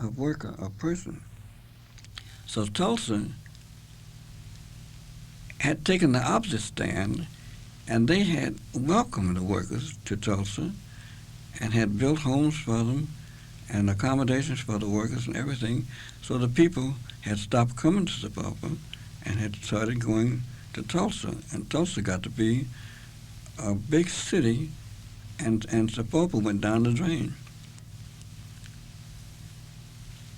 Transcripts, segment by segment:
of worker, a person. So Tulsa had taken the opposite stand, and they had welcomed the workers to Tulsa and had built homes for them and accommodations for the workers and everything. So the people had stopped coming to Sapulpa and had started going to Tulsa. And Tulsa got to be a big city, and Sapulpa went down the drain.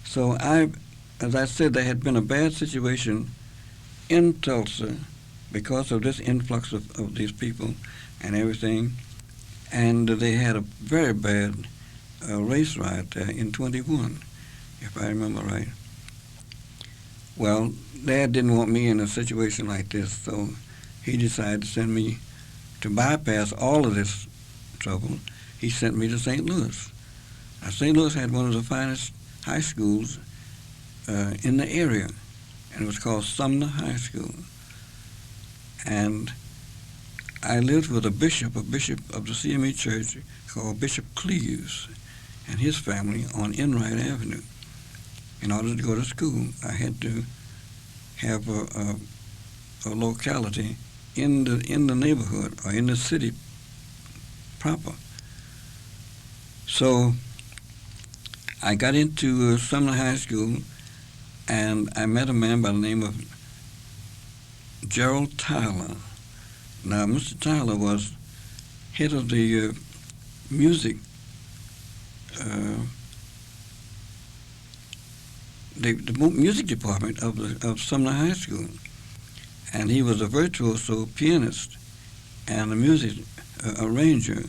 So as I said, there had been a bad situation in Tulsa because of this influx of these people and everything. And they had a very bad race riot there in 21, if I remember right. Well, Dad didn't want me in a situation like this, so he decided to send me to bypass all of this trouble. He sent me to St. Louis. Now, St. Louis had one of the finest high schools in the area, and it was called Sumner High School. And I lived with a bishop of the CME Church called Bishop Cleaves and his family on Enright Avenue. In order to go to school, I had to have a locality in the neighborhood or in the city proper. So I got into Sumner High School, and I met a man by the name of Gerald Tyler. Now, Mr. Tyler was head of the music, the music department of Sumner High School, and he was a virtuoso pianist and a music arranger.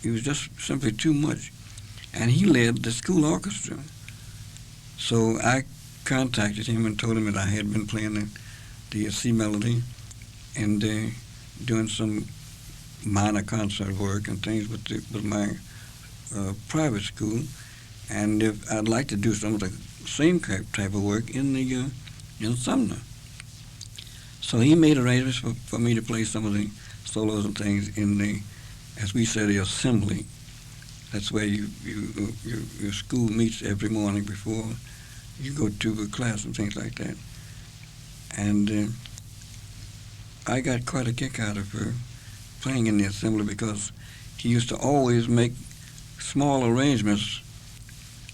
He was just simply too much, and he led the school orchestra. So I contacted him and told him that I had been playing the C melody and doing some minor concert work and things with my private school, and if I'd like to do some of the same type of work in Sumner. So he made arrangements for me to play some of the solos and things in the, as we say, the assembly. That's where your school meets every morning before you go to a class and things like that. And I got quite a kick out of playing in the assembly because he used to always make small arrangements.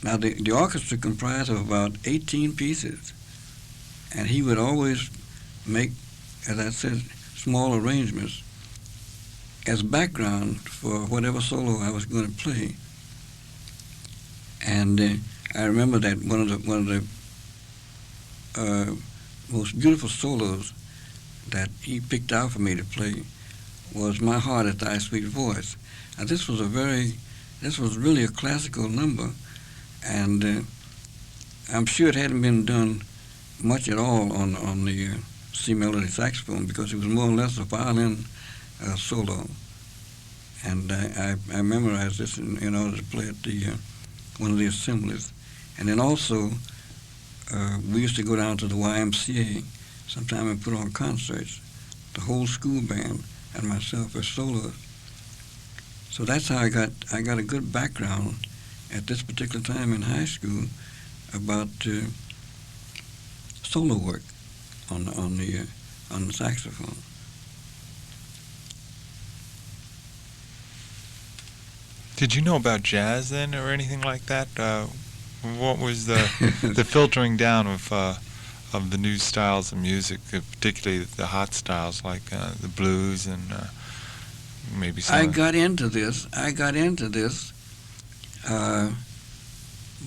Now, the orchestra comprised of about 18 pieces, and he would always make, as I said, small arrangements as background for whatever solo I was going to play. And I remember that one of the most beautiful solos that he picked out for me to play was "My Heart Is Thy Sweet Voice." Now, this was really a classical number, and I'm sure it hadn't been done much at all on the C melody saxophone because it was more or less a violin solo. And I memorized this in order to play at one of the assemblies. And then also, we used to go down to the YMCA sometime and put on concerts, the whole school band and myself as soloist. So that's how I got a good background at this particular time in high school about solo work on the saxophone. Did you know about jazz then, or anything like that? What was the the filtering down of the new styles of music, particularly the hot styles like the blues and maybe some? I got into this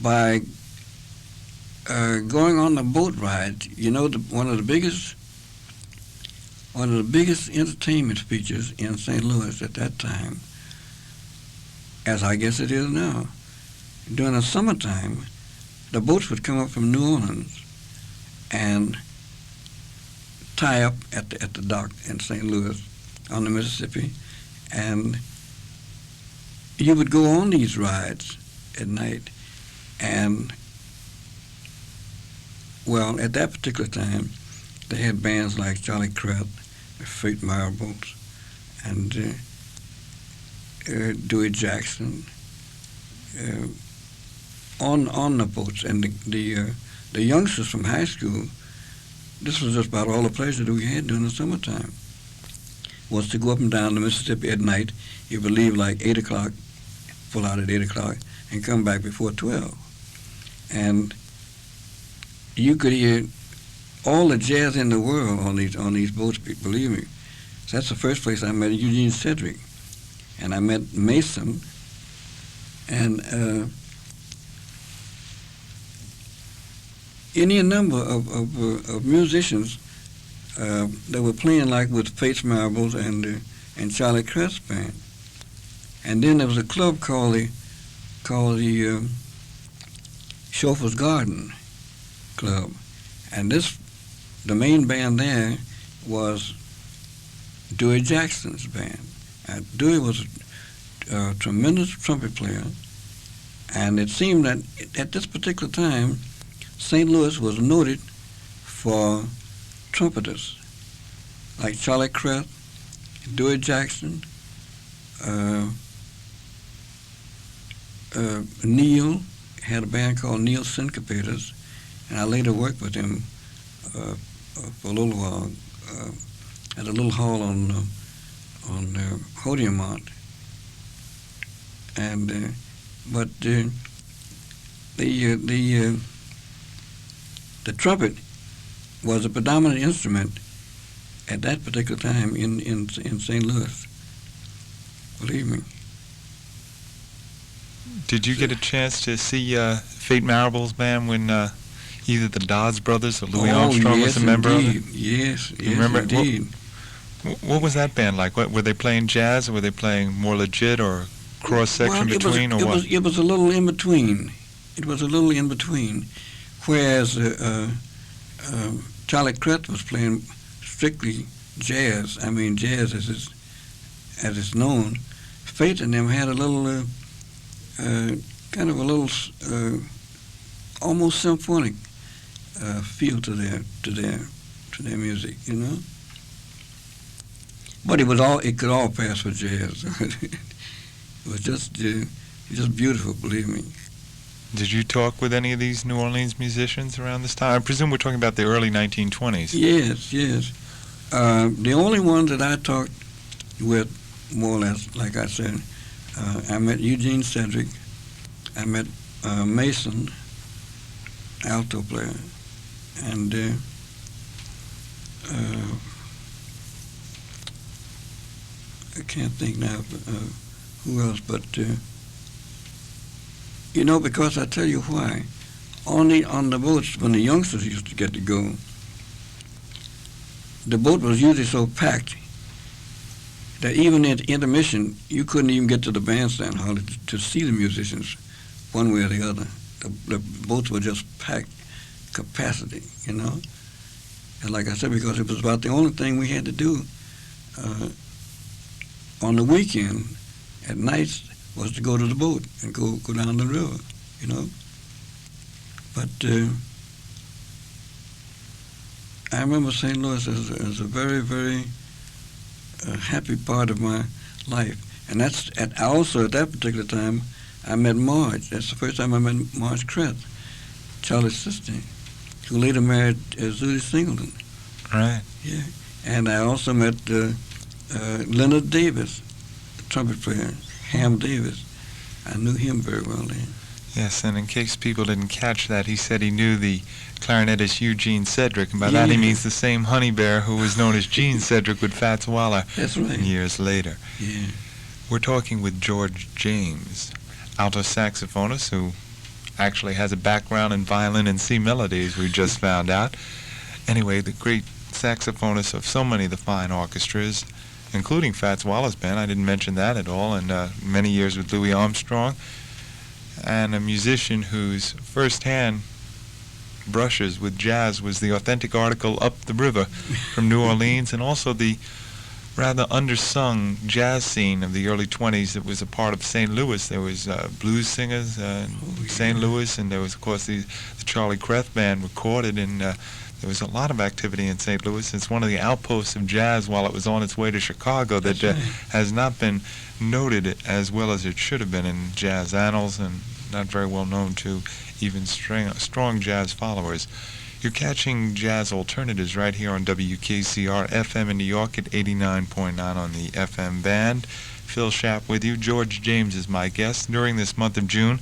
by going on the boat ride. You know, one of the biggest entertainment features in St. Louis at that time, as I guess it is now, during the summertime, the boats would come up from New Orleans and tie up at the dock in St. Louis on the Mississippi, and you would go on these rides at night. And well, at that particular time, they had bands like Charlie Crett, Freight Marabouts, and Dewey Jackson, on the boats, and the youngsters from high school. This was just about all the pleasure that we had during the summertime. Was to go up and down the Mississippi at night. You would leave like 8 o'clock, pull out at 8 o'clock, and come back before 12. And you could hear all the jazz in the world on these boats, believe me. So that's the first place I met Eugene Cedric. And I met Mason, and any number of musicians that were playing, like with Fates Marbles and Charlie Crest's band. And then there was a club called the Chauffeur's Garden Club, and the main band there was Dewey Jackson's band. Dewey was a tremendous trumpet player, and it seemed that at this particular time, St. Louis was noted for trumpeters like Charlie Crest, Dewey Jackson, Neil had a band called Neil Syncopators, and I later worked with him for a little while at a little hall on Hodiamont. And but the trumpet was a predominant instrument at that particular time in St. Louis. Believe me. Did you get a chance to see Fate Marable's band when either the Dodds brothers or Louis Armstrong was a member of it? Yes, Remember, indeed. What was that band like? Were they playing jazz, or were they playing more legit, or cross-section between, or what? It was a little in between. It was a little in between. Whereas Charlie Crest was playing strictly jazz. I mean, jazz as it's known. Fate and them had a little, kind of a little, almost symphonic feel to their music, you know. But it could all pass for jazz. It was just beautiful, believe me. Did you talk with any of these New Orleans musicians around this time? I presume we're talking about the early 1920s. Yes. The only ones that I talked with, more or less, like I said, I met Eugene Cedric, I met Mason, alto player, and I can't think now who else, but you know, because I tell you why. On the boats, when the youngsters used to get to go, the boat was usually so packed that even at intermission, you couldn't even get to the bandstand hardly to see the musicians one way or the other. The boats were just packed capacity, you know. And like I said, because it was about the only thing we had to do on the weekend at nights was to go to the boat and go down the river, you know. But I remember St. Louis as a very, very happy part of my life. And also at that particular time, I met Marge. That's the first time I met Marge Crest, Charlie's sister, who later married Zooty Singleton. Right. Yeah. And I also met Leonard Davis, the trumpet player, Ham Davis. I knew him very well then. Yes, and in case people didn't catch that, he said he knew the clarinetist Eugene Cedric, and by that he means the same honey bear who was known as Gene Cedric with Fats Waller. That's right. Years later. Yeah. We're talking with George James, alto saxophonist who actually has a background in violin and C melodies, we just found out. Anyway, the great saxophonist of so many of the fine orchestras, including Fats Waller's band, I didn't mention that at all, and many years with Louis Armstrong, and a musician whose first-hand brushes with jazz was the authentic article Up the River from New Orleans, and also the rather undersung jazz scene of the early 20s that was a part of St. Louis. There was blues singers in St. Louis, and there was, of course, the Charlie Crest Band recorded, and there there was a lot of activity in St. Louis. It's one of the outposts of jazz while it was on its way to Chicago that has not been noted as well as it should have been in jazz annals, and not very well known to even strong jazz followers. You're catching Jazz Alternatives right here on WKCR-FM in New York at 89.9 on the FM band. Phil Schaap with you. George James is my guest. During this month of June,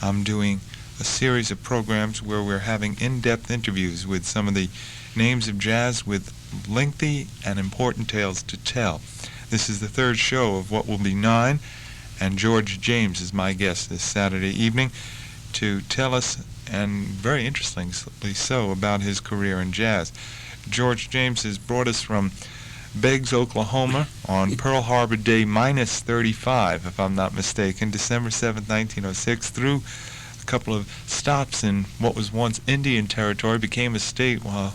I'm doing a series of programs where we're having in-depth interviews with some of the names of jazz with lengthy and important tales to tell. This is the third show of what will be 9, and George James is my guest this Saturday evening to tell us, and very interestingly so, about his career in jazz. George James has brought us from Beggs, Oklahoma on Pearl Harbor Day minus 35, if I'm not mistaken, December 7th, 1906, through a couple of stops in what was once Indian territory, became a state while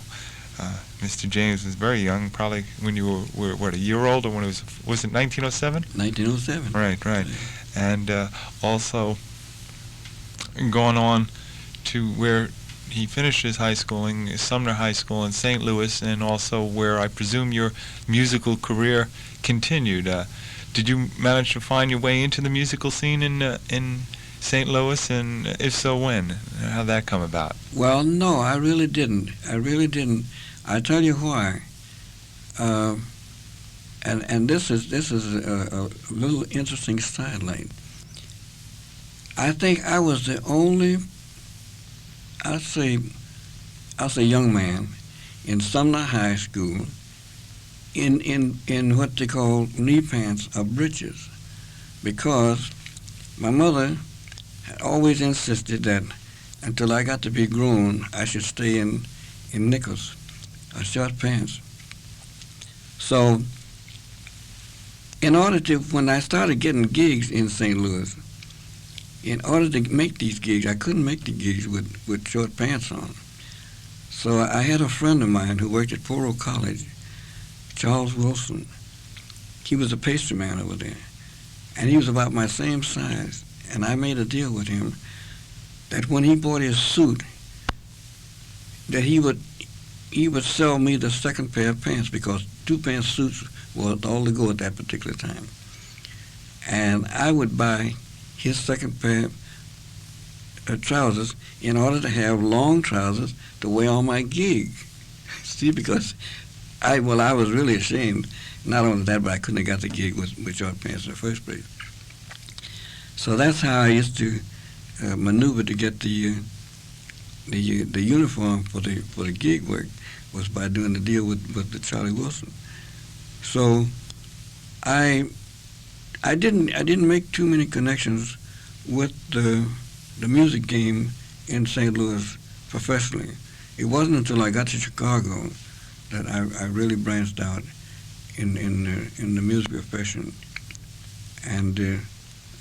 Mr. James was very young, probably when you were what, a year old, or when it was it 1907? 1907. Right. And also going on to where he finished his high schooling, Sumner High School in St. Louis, and also where I presume your musical career continued. Did you manage to find your way into the musical scene in St. Louis, and if so, when? How'd that come about? Well, no, I really didn't. I tell you why. And this is a little interesting sidelight. I think I was the only, I'll say young man in Sumner High School in what they call knee pants or breeches, because my mother had always insisted that until I got to be grown, I should stay in knickers or short pants. So in order to, when I started getting gigs in St. Louis, in order to make these gigs, I couldn't make the gigs with short pants on. So I had a friend of mine who worked at Foro College, Charles Wilson. He was a pastry man over there, and he was about my same size. And I made a deal with him that when he bought his suit, that he would sell me the second pair of pants, because two-pants suits were all to go at that particular time. And I would buy his second pair of trousers in order to have long trousers to wear on my gig. See, because I was really ashamed. Not only that, but I couldn't have got the gig with short pants in the first place. So that's how I used to maneuver to get the uniform for the gig work, was by doing the deal with the Charlie Wilson. So I didn't make too many connections with the music game in St. Louis professionally. It wasn't until I got to Chicago that I really branched out in the music profession, and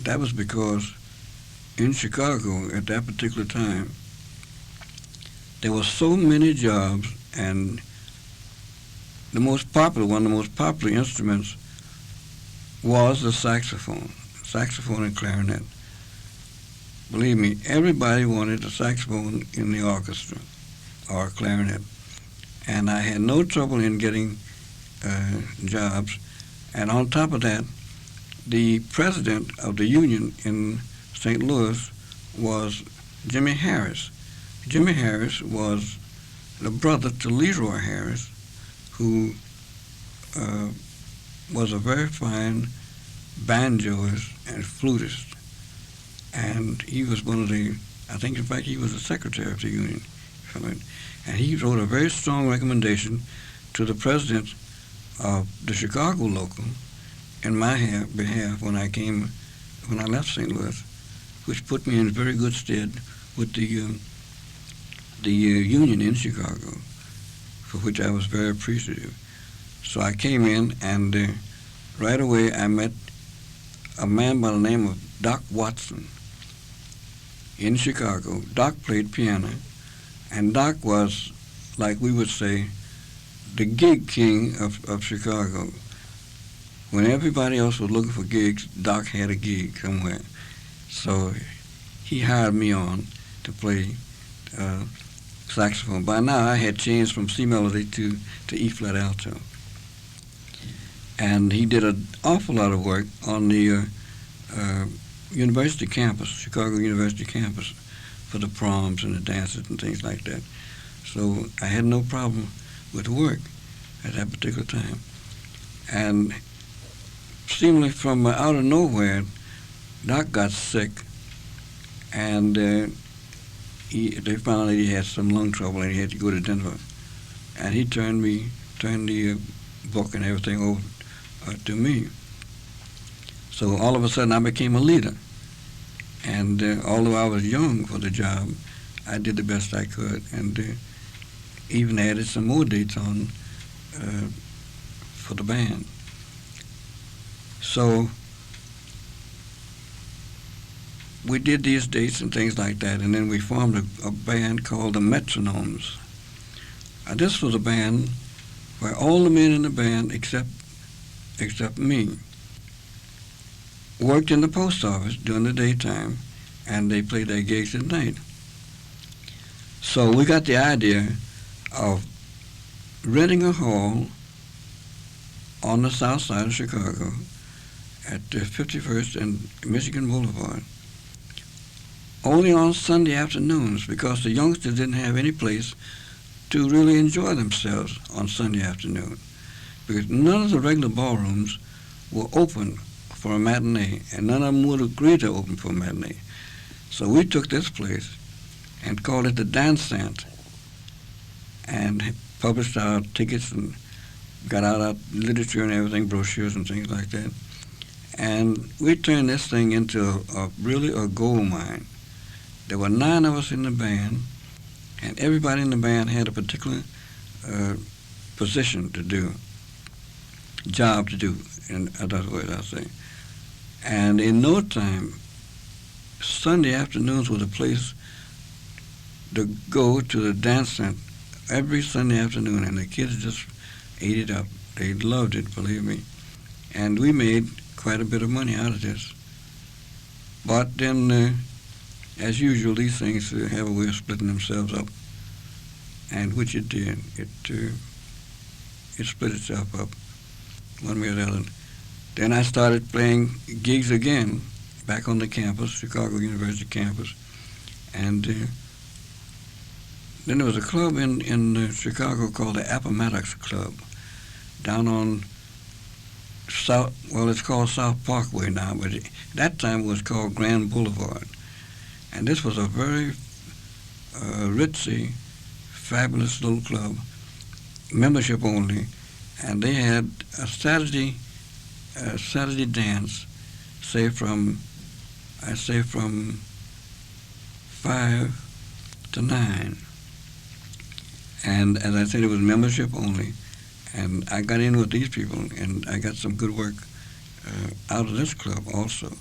that was because in Chicago at that particular time there were so many jobs, and one of the most popular instruments was the saxophone and clarinet. Believe me, everybody wanted a saxophone in the orchestra or a clarinet, and I had no trouble in getting jobs. And on top of that, the president of the union in St. Louis was Jimmy Harris. Jimmy Harris was the brother to Leroy Harris, who was a very fine banjoist and flutist. And he was one of the, I think in fact he was the secretary of the union. And he wrote a very strong recommendation to the president of the Chicago local in my behalf when I left St. Louis, which put me in very good stead with the union in Chicago, for which I was very appreciative. So I came in, and right away I met a man by the name of Doc Watson in Chicago. Doc played piano, and Doc was, like we would say, the gig king of Chicago. When everybody else was looking for gigs, Doc had a gig somewhere. So he hired me on to play saxophone. By now I had changed from C melody to E flat alto. And he did an awful lot of work on the university campus, Chicago University campus, for the proms and the dances and things like that. So I had no problem with work at that particular time. And seemingly from out of nowhere, Doc got sick, and they found that he had some lung trouble and he had to go to Denver. And he turned the book and everything over to me. So all of a sudden I became a leader. And although I was young for the job, I did the best I could, and even added some more dates on for the band. So we did these dates and things like that, and then we formed a band called the Metronomes. This was a band where all the men in the band, except me, worked in the post office during the daytime, and they played their gigs at night. So we got the idea of renting a hall on the south side of Chicago at 51st and Michigan Boulevard, only on Sunday afternoons, because the youngsters didn't have any place to really enjoy themselves on Sunday afternoon, because none of the regular ballrooms were open for a matinee, and none of them would agree to open for a matinee. So we took this place and called it the Dansant, and published our tickets and got out our literature and everything, brochures and things like that. And we turned this thing into really a gold mine. There were 9 of us in the band, and everybody in the band had a particular position to do, job to do, in other words, I say. And in no time, Sunday afternoons was a place to go to the dance center every Sunday afternoon, and the kids just ate it up. They loved it, believe me. And we made quite a bit of money out of this. But then, as usual, these things have a way of splitting themselves up, and which it did. It split itself up one way or the other. Then I started playing gigs again back on the campus, Chicago University campus, and then there was a club in Chicago called the Appomattox Club, down on it's called South Parkway now, but at that time it was called Grand Boulevard. And this was a very ritzy, fabulous little club, membership only, and they had a Saturday dance, say from 5 to 9. And as I said, it was membership only. And I got in with these people, and I got some good work out of this club also.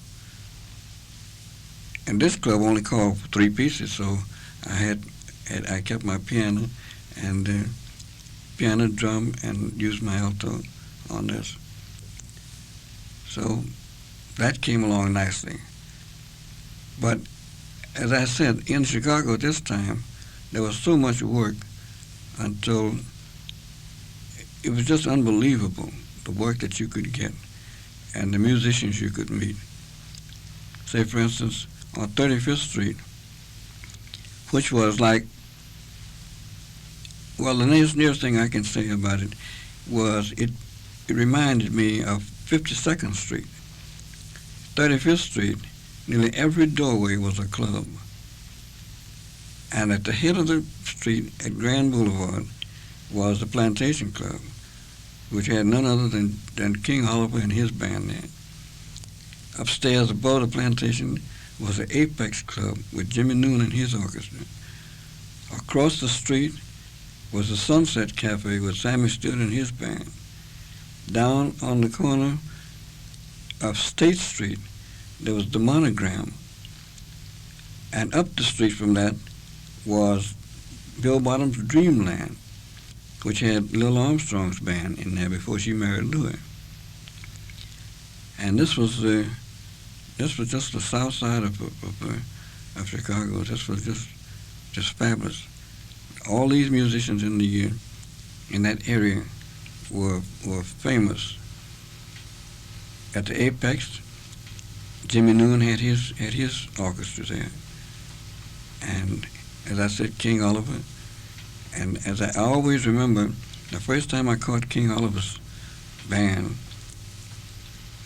And this club only called for 3 pieces, so I kept my piano and piano, drum, and used my alto on this. So that came along nicely. But as I said, in Chicago at this time, there was so much work until it was just unbelievable, the work that you could get and the musicians you could meet. Say, for instance, on 35th Street, which was like, well, the nearest thing I can say about it was it reminded me of 52nd Street. 35th Street, nearly every doorway was a club. And at the head of the street at Grand Boulevard was the Plantation Club, which had none other than King Oliver and his band there. Upstairs above the Plantation was the Apex Club with Jimmy Noon and his orchestra. Across the street was the Sunset Cafe with Sammy Stewart and his band. Down on the corner of State Street, there was the Monogram. And up the street from that was Bill Bottom's Dreamland, which had Louis Armstrong's band in there before she married Louis. And this was just the south side of Chicago. This was just fabulous. all these musicians in that area were famous. At the Apex, Jimmy Noon had his orchestra there, and as I said, King Oliver. And as I always remember, the first time I caught King Oliver's band,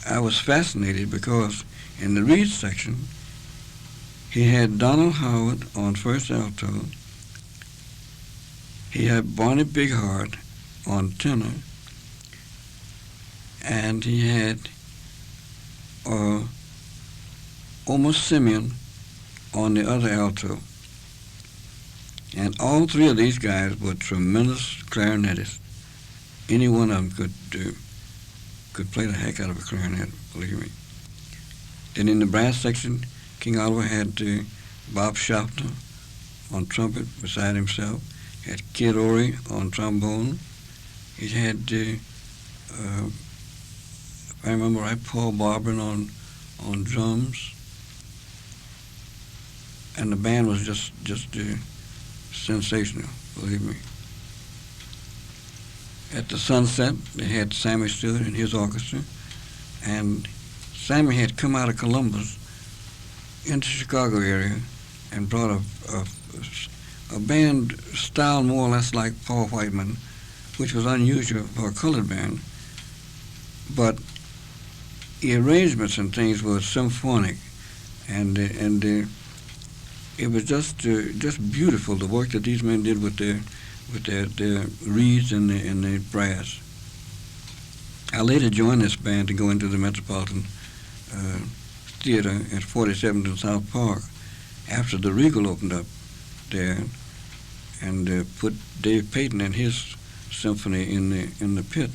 I was fascinated because in the reed section, he had Donald Howard on first alto, he had Barney Bighart on tenor, and he had Omar Simeon on the other alto. And all three of these guys were tremendous clarinetists. Any one of them could play the heck out of a clarinet, believe me. Then in the brass section, King Oliver had Bob Schaffner on trumpet beside himself, had Kid Ory on trombone. He had, if I remember right, Paul Barberin on drums. And the band was just sensational, believe me. At the Sunset, they had Sammy Stewart and his orchestra, and Sammy had come out of Columbus into Chicago area and brought a band style more or less like Paul Whiteman, which was unusual for a colored band, but the arrangements and things were symphonic, and it was just beautiful, the work that these men did with their reeds and the brass. I later joined this band to go into the Metropolitan Theater at 47th and South Park after the Regal opened up there, and put Dave Payton and his symphony in the pit.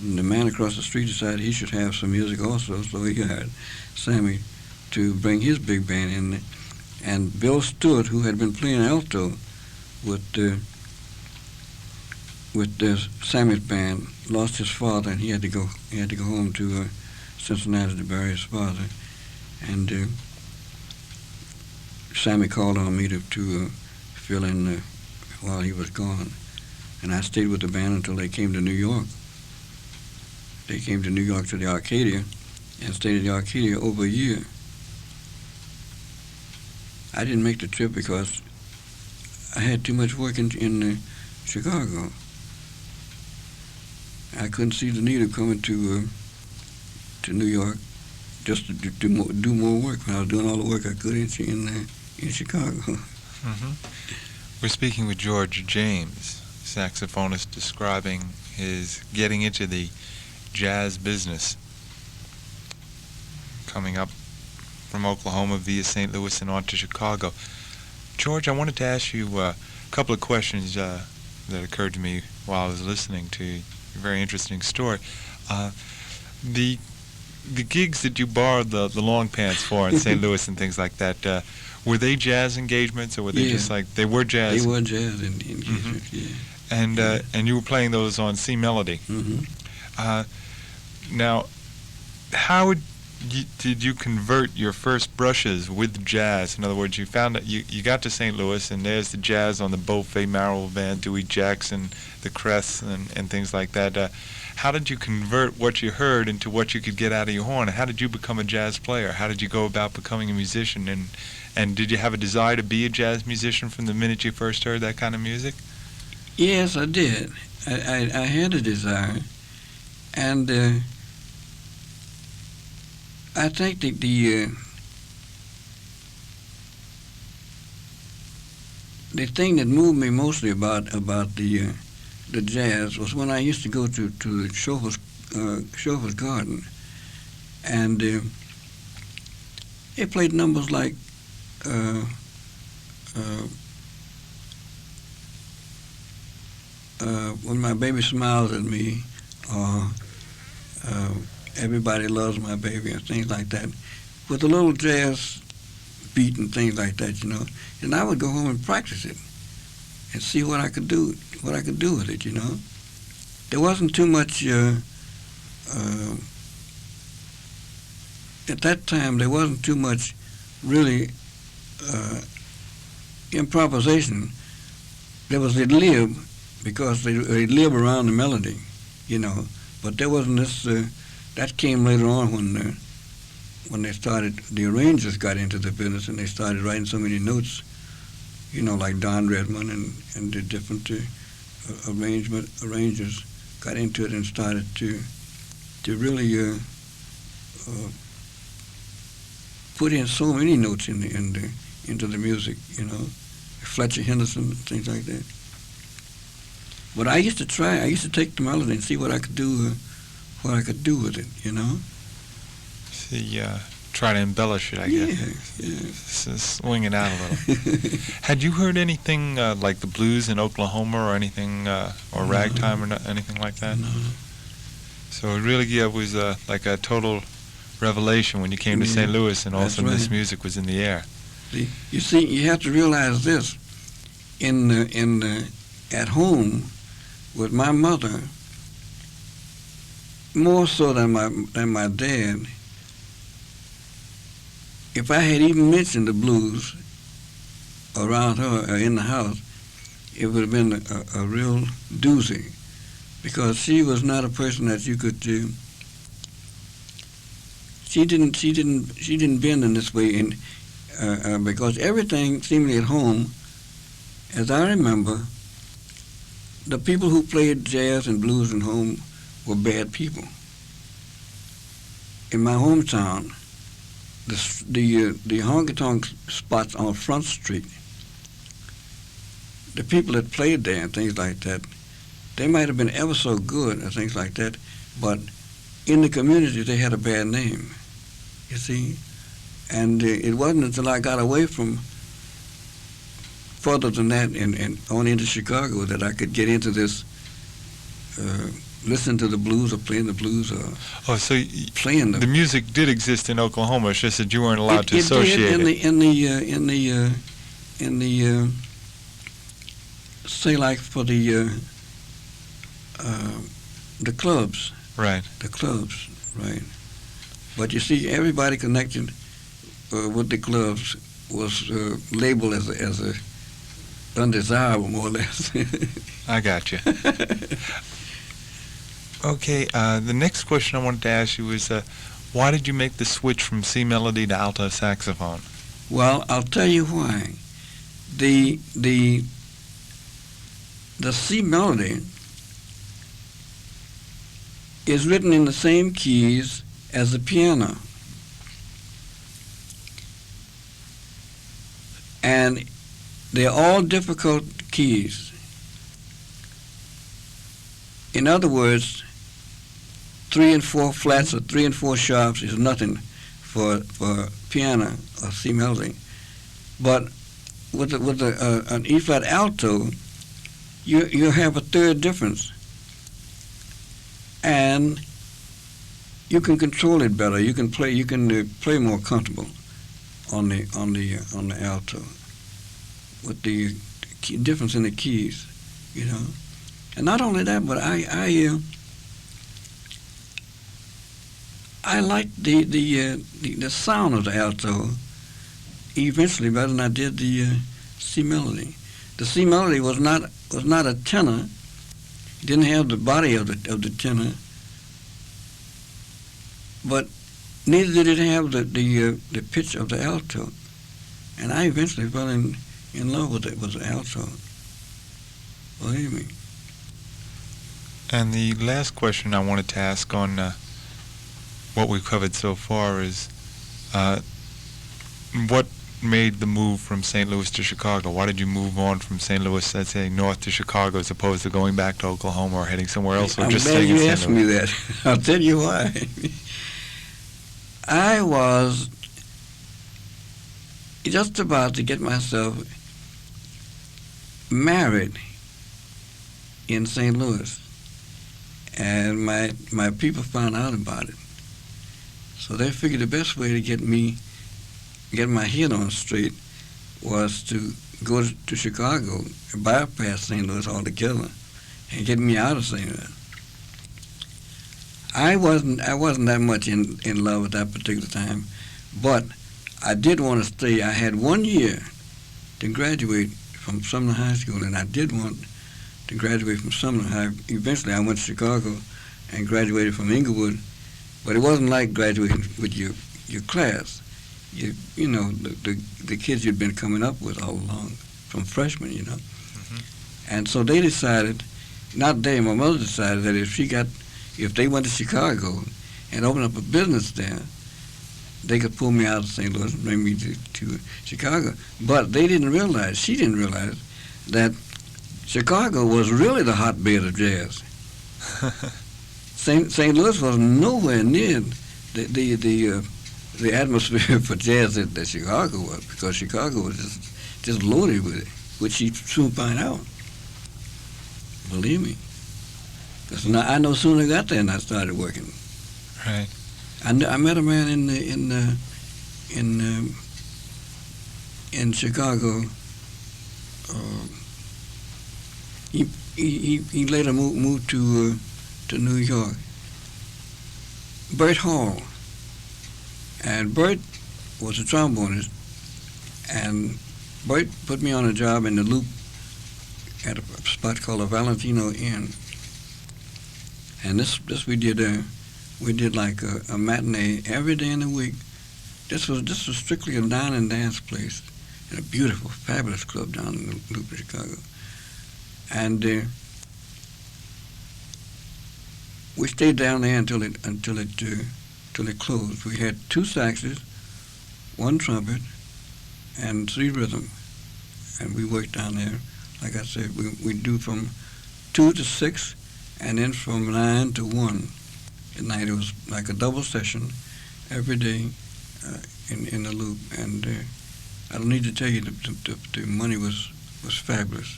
And the man across the street decided he should have some music also, so he hired Sammy to bring his big band in. And Bill Stewart, who had been playing alto with Sammy's band, lost his father, and he had to go home to Cincinnati to bury his father. And Sammy called on me to fill in while he was gone, and I stayed with the band until they came to New York. They came to New York to the Arcadia, and stayed at the Arcadia over a year. I didn't make the trip because I had too much work in Chicago. I couldn't see the need of coming to New York just to do more work when I was doing all the work I could in Chicago. Mm-hmm. We're speaking with George James, saxophonist, describing his getting into the jazz business, coming up from Oklahoma via St. Louis and on to Chicago. George, I wanted to ask you a couple of questions that occurred to me while I was listening to your very interesting story. The gigs that you borrowed the long pants for in St. Louis and things like that, were they jazz engagements, or were they just like, they were jazz? They were jazz engagements, yeah. And you were playing those on C Melody. Mm-hmm. Now, how did you convert your first brushes with jazz? In other words, you found that you got to St. Louis, and there's the jazz on the Beaufait Marrow Band, Dewey Jackson, the Cress, and things like that. How did you convert what you heard into what you could get out of your horn? How did you become a jazz player? How did you go about becoming a musician? And did you have a desire to be a jazz musician from the minute you first heard that kind of music? Yes, I did. I had a desire, and I think that the thing that moved me mostly about the jazz was when I used to go to Chauffeur's Garden, and they played numbers like When My Baby Smiles at Me, or Everybody Loves My Baby, and things like that, with a little jazz beat and things like that, you know. And I would go home and practice it and see what I could do with it, you know. There wasn't too much at that time. There wasn't too much really improvisation there was a lib, because they live around the melody, you know. But there wasn't this. That came later on when they started. The arrangers got into the business and they started writing so many notes, you know, like Don Redman and the different arrangers got into it and started to really put in so many notes into the music, you know, Fletcher Henderson, things like that. But I used to take the melody and see what I could do with it, you know. See, try to embellish it, I guess. Yeah. Swing it out a little. Had you heard anything like the blues in Oklahoma or anything, or ragtime or anything like that? No. So it really was like a total revelation when you came to St. Louis, and all of a sudden this music was in the air. You see, you have to realize this. At home with my mother, more so than my dad, if I had even mentioned the blues around her or in the house, it would have been a real doozy, because she was not a person that you could. She didn't bend in this way, and because everything seemingly at home, as I remember, the people who played jazz and blues at home were bad people. In my hometown, the honky-tonk spots on Front Street, the people that played there and things like that, they might have been ever so good and things like that, but in the community they had a bad name, you see. And it wasn't until I got away from further than that and on into Chicago that I could get into this, listen to the blues or playing the blues or playing the music did exist in Oklahoma. It's just that you weren't allowed to associate it. In the say like for the clubs. Right. The clubs, right. But you see, everybody connected with the clubs was labeled as a undesirable, more or less. I got you. Okay, the next question I wanted to ask you is, why did you make the switch from C melody to alto saxophone? Well, I'll tell you why. The C melody is written in the same keys as the piano. And they're all difficult keys. In other words, 3 and 4 flats or 3 and 4 sharps is nothing for piano or C melody. But with an E flat alto, you have a third difference, and you can control it better. You can play more comfortable on the alto with the difference in the keys, you know. And not only that, but I liked the sound of the alto eventually better than I did the C melody. The C melody was not a tenor. It didn't have the body of the tenor, but neither did it have the pitch of the alto. And I eventually fell in love with the alto. Believe me. And the last question I wanted to ask on what we've covered so far is, what made the move from St. Louis to Chicago? Why did you move on from St. Louis, let's say, north to Chicago, as opposed to going back to Oklahoma or heading somewhere else, or I'm just glad staying in you St. asked Louis? me that. I'll tell you why. I was just about to get myself married in St. Louis, and my people found out about it. So they figured the best way to get my head on straight was to go to Chicago and bypass St. Louis altogether and get me out of St. Louis. I wasn't that much in love at that particular time, but I did want to stay. I had 1 year to graduate from Sumner High School, and I did want to graduate from Sumner High. Eventually, I went to Chicago and graduated from Inglewood, but it wasn't like graduating with your class. You know, the kids you'd been coming up with all along, from freshmen, you know. Mm-hmm. And so they decided, not they, my mother decided that if they went to Chicago and opened up a business there, they could pull me out of St. Louis and bring me to Chicago. But she didn't realize that Chicago was really the hotbed of jazz. St. Louis was nowhere near the atmosphere for jazz that Chicago was, because Chicago was just loaded with it, which you soon find out. Believe me. Because I no sooner got there and I started working. Right. I met a man in Chicago. He later moved to New York. Bert Hall. And Bert was a trombonist, and Bert put me on a job in the Loop at a spot called the Valentino Inn. And this we did like a matinee every day in the week. This was strictly a dine and dance place, in a beautiful, fabulous club down in the Loop of Chicago. And we stayed down there until it closed. We had 2 saxes, 1 trumpet, and 3 rhythm, and we worked down there. Like I said, we do from 2 to 6, and then from 9 to 1 at night. It was like a double session every day in the Loop, and I don't need to tell you the money was fabulous,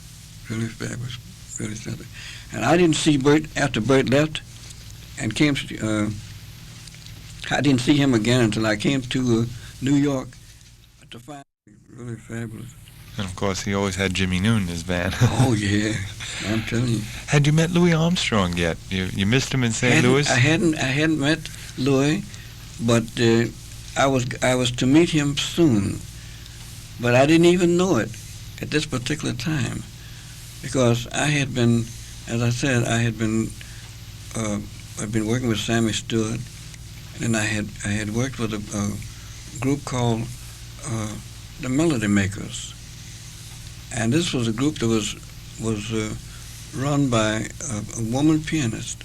really fabulous, really something. And I didn't see Bert after Bert left, and came. I didn't see him again until I came to New York to find really fabulous. And of course, he always had Jimmy Noon in his band. Oh yeah, I'm telling you. Had you met Louis Armstrong yet? You missed him in St. Louis? I hadn't met Louis, but I was to meet him soon. But I didn't even know it at this particular time, because I had been, as I said, I'd been working with Sammy Stewart. And I had worked with a group called the Melody Makers, and this was a group that was run by a woman pianist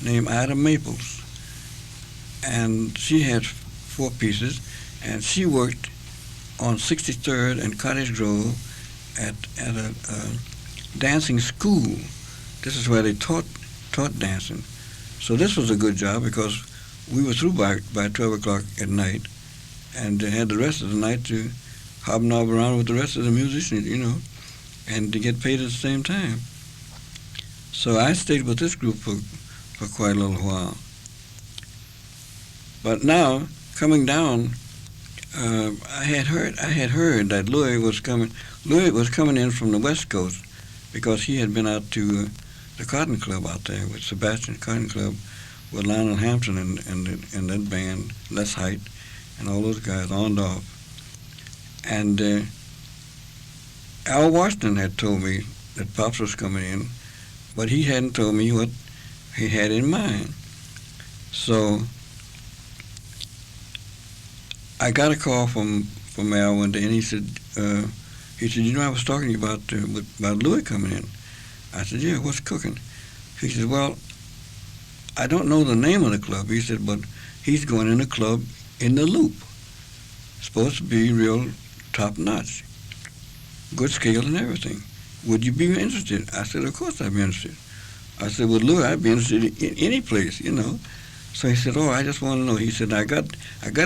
named Ida Maples, and she had 4 pieces, and she worked on 63rd and Cottage Grove at a dancing school. This is where they taught dancing. So this was a good job, because we were through by 12 o'clock at night, and had the rest of the night to hobnob around with the rest of the musicians, you know, and to get paid at the same time. So I stayed with this group for quite a little while. But now, coming down, I had heard that Louis was coming. Louis was coming in from the West Coast, because he had been out to the Cotton Club out there with Sebastian Cotton Club, with Lionel Hampton and that band, Les Height, and all those guys on and off. And Al Washington had told me that Pops was coming in, but he hadn't told me what he had in mind. So I got a call from Al one day, and he said, you know, I was talking to you about Louis coming in. I said, yeah, what's cooking? He said, well, I don't know the name of the club. He said, but he's going in a club in the Loop. Supposed to be real top-notch. Good scale and everything. Would you be interested? I said, of course I'd be interested. I said, well, Louis, I'd be interested in any place, you know. So he said, oh, I just want to know. He said, I got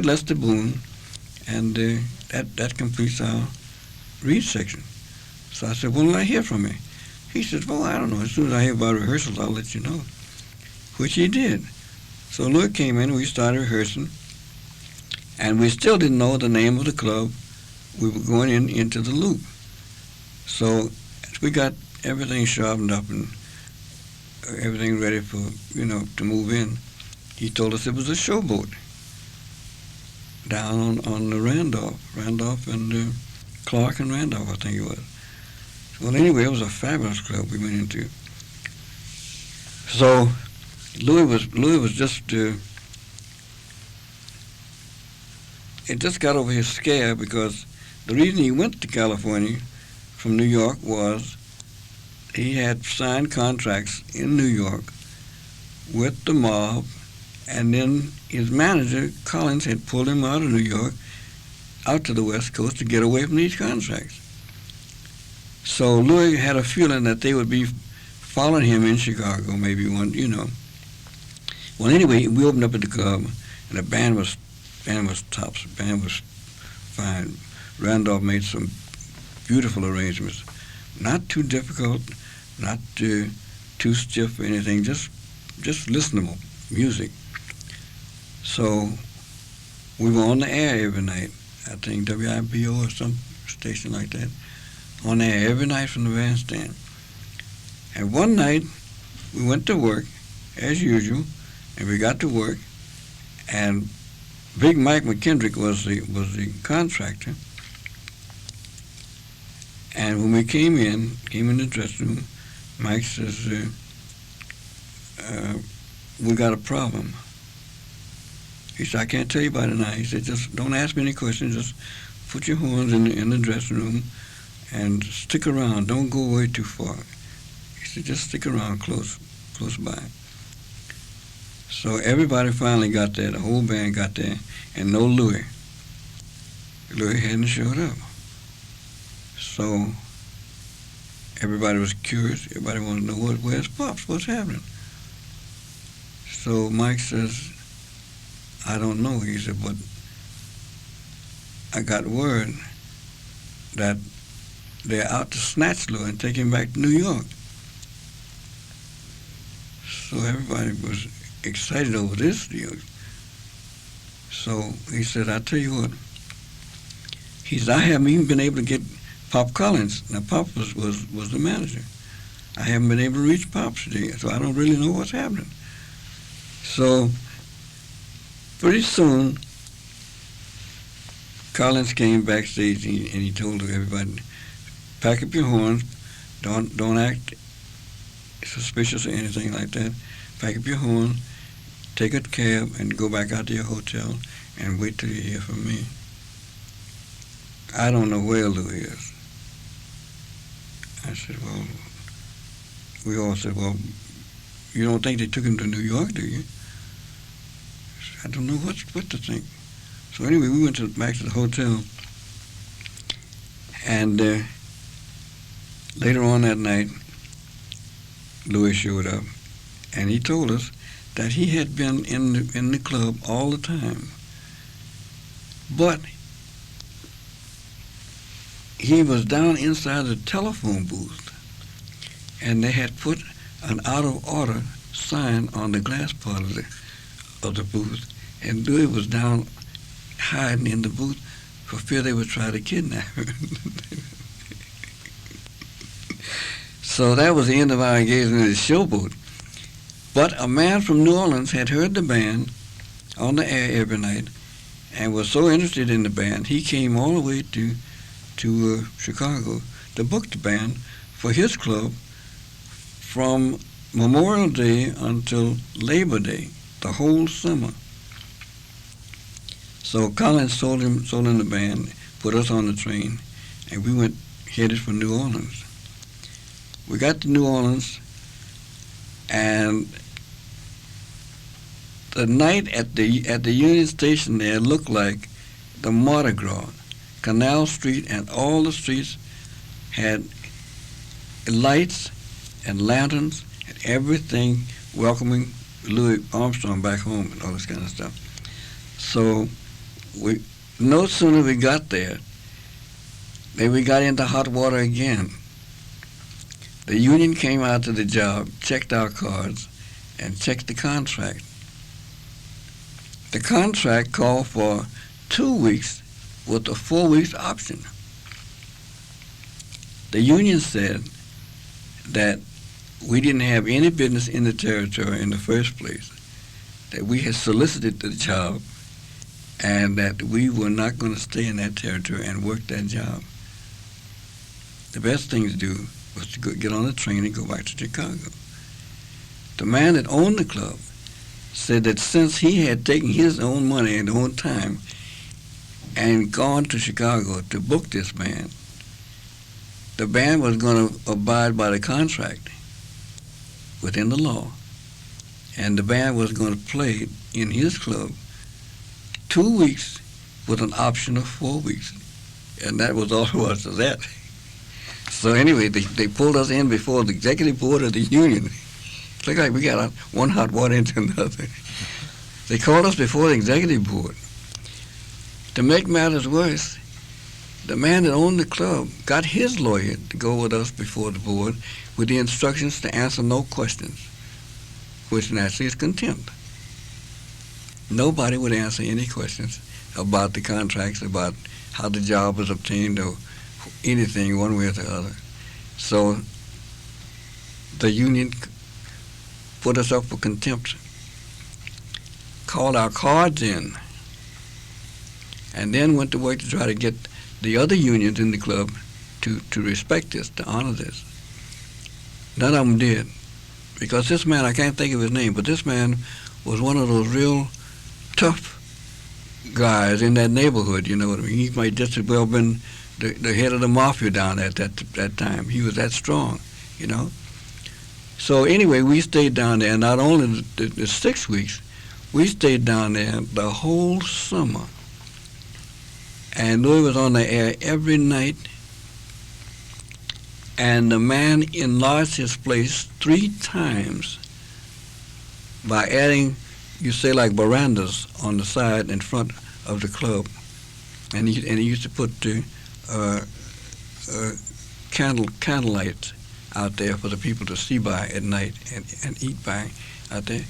Lester Boone, and that completes our reed section. So I said, when will I hear from you? He said, well, I don't know. As soon as I hear about rehearsals, I'll let you know. Which he did. So Louis came in, and we started rehearsing, and we still didn't know the name of the club. We were going into the Loop. So as we got everything sharpened up and everything ready for, you know, to move in, he told us it was a showboat down on the Randolph and Clark and Randolph, I think it was. Well, anyway, it was a fabulous club we went into. So Louis was just it just got over his scare, because the reason he went to California from New York was he had signed contracts in New York with the mob, and then his manager, Collins, had pulled him out of New York out to the West Coast to get away from these contracts. So Louis had a feeling that they would be following him in Chicago, maybe one, Well, anyway, we opened up at the club, and the band was tops. The band was fine. Randolph made some beautiful arrangements, not too difficult, not too stiff or anything, just listenable music. So we were on the air every night. I think WIBO or some station like that, on the air every night from the bandstand. And one night we went to work as usual, and we got to work, and Big Mike McKendrick was the contractor. And when we came in the dressing room, Mike says, we got a problem. He said, I can't tell you about it now. He said, just don't ask me any questions. Just put your horns in the dressing room and stick around. Don't go away too far. He said, just stick around close by. So everybody finally got there. The whole band got there, and no Louis. Louis hadn't showed up. So everybody was curious. Everybody wanted to know where's Pops? What's happening? So Mike says, I don't know. He said, but I got word that they're out to snatch Louis and take him back to New York. So everybody was excited over this deal. So he said, I tell you what. He said, I haven't even been able to get Pop Collins. Now, Pop was the manager. I haven't been able to reach Pops today, so I don't really know what's happening. So pretty soon, Collins came backstage and he told everybody, pack up your horns, don't act suspicious or anything like that. Pack up your horn, take a cab, and go back out to your hotel and wait till you hear from me. I don't know where Louis is. I said, well, we all said, well, you don't think they took him to New York, do you? I don't know what to think. So anyway, we went back to the hotel, and later on that night, Louis showed up, and he told us that he had been in the club all the time, but he was down inside the telephone booth, and they had put an out of order sign on the glass part of the booth, and Louis was down hiding in the booth for fear they would try to kidnap him. So that was the end of our engagement in the showboat. But a man from New Orleans had heard the band on the air every night and was so interested in the band, he came all the way to Chicago to book the band for his club from Memorial Day until Labor Day, the whole summer. So Collins sold him the band, put us on the train, and we headed for New Orleans. We got to New Orleans, and the night at the Union Station there looked like the Mardi Gras. Canal Street and all the streets had lights and lanterns and everything welcoming Louis Armstrong back home and all this kind of stuff. So no sooner we got there than we got into hot water again. The union came out to the job, checked our cards, and checked the contract. The contract called for 2 weeks with a 4 weeks option. The union said that we didn't have any business in the territory in the first place, that we had solicited the job, and that we were not going to stay in that territory and work that job. the best thing to do was to get on a train and go back to Chicago. The man that owned the club said that since he had taken his own money and own time and gone to Chicago to book this band, the band was going to abide by the contract within the law, and the band was going to play in his club 2 weeks with an option of 4 weeks, and that was all it was to that. So anyway, they pulled us in before the executive board of the union. It looked like we got one hot water into another. They called us before the executive board. To make matters worse, the man that owned the club got his lawyer to go with us before the board with the instructions to answer no questions, which naturally is contempt. Nobody would answer any questions about the contracts, about how the job was obtained, or anything one way or the other. So the union put us up for contempt, called our cards in, and then went to work to try to get the other unions in the club to respect this, to honor this. None of them did, because this man, I can't think of his name, but this man was one of those real tough guys in that neighborhood, you know what I mean? He might just as well been the head of the mafia down at that time. He was that strong, you know? So anyway, we stayed down there, and not only the 6 weeks, we stayed down there the whole summer. And Louis was on the air every night, and the man enlarged his place 3 times by adding, you say, like verandas on the side and front of the club. And he used to put candle lights out there for the people to see by at night and eat by out there.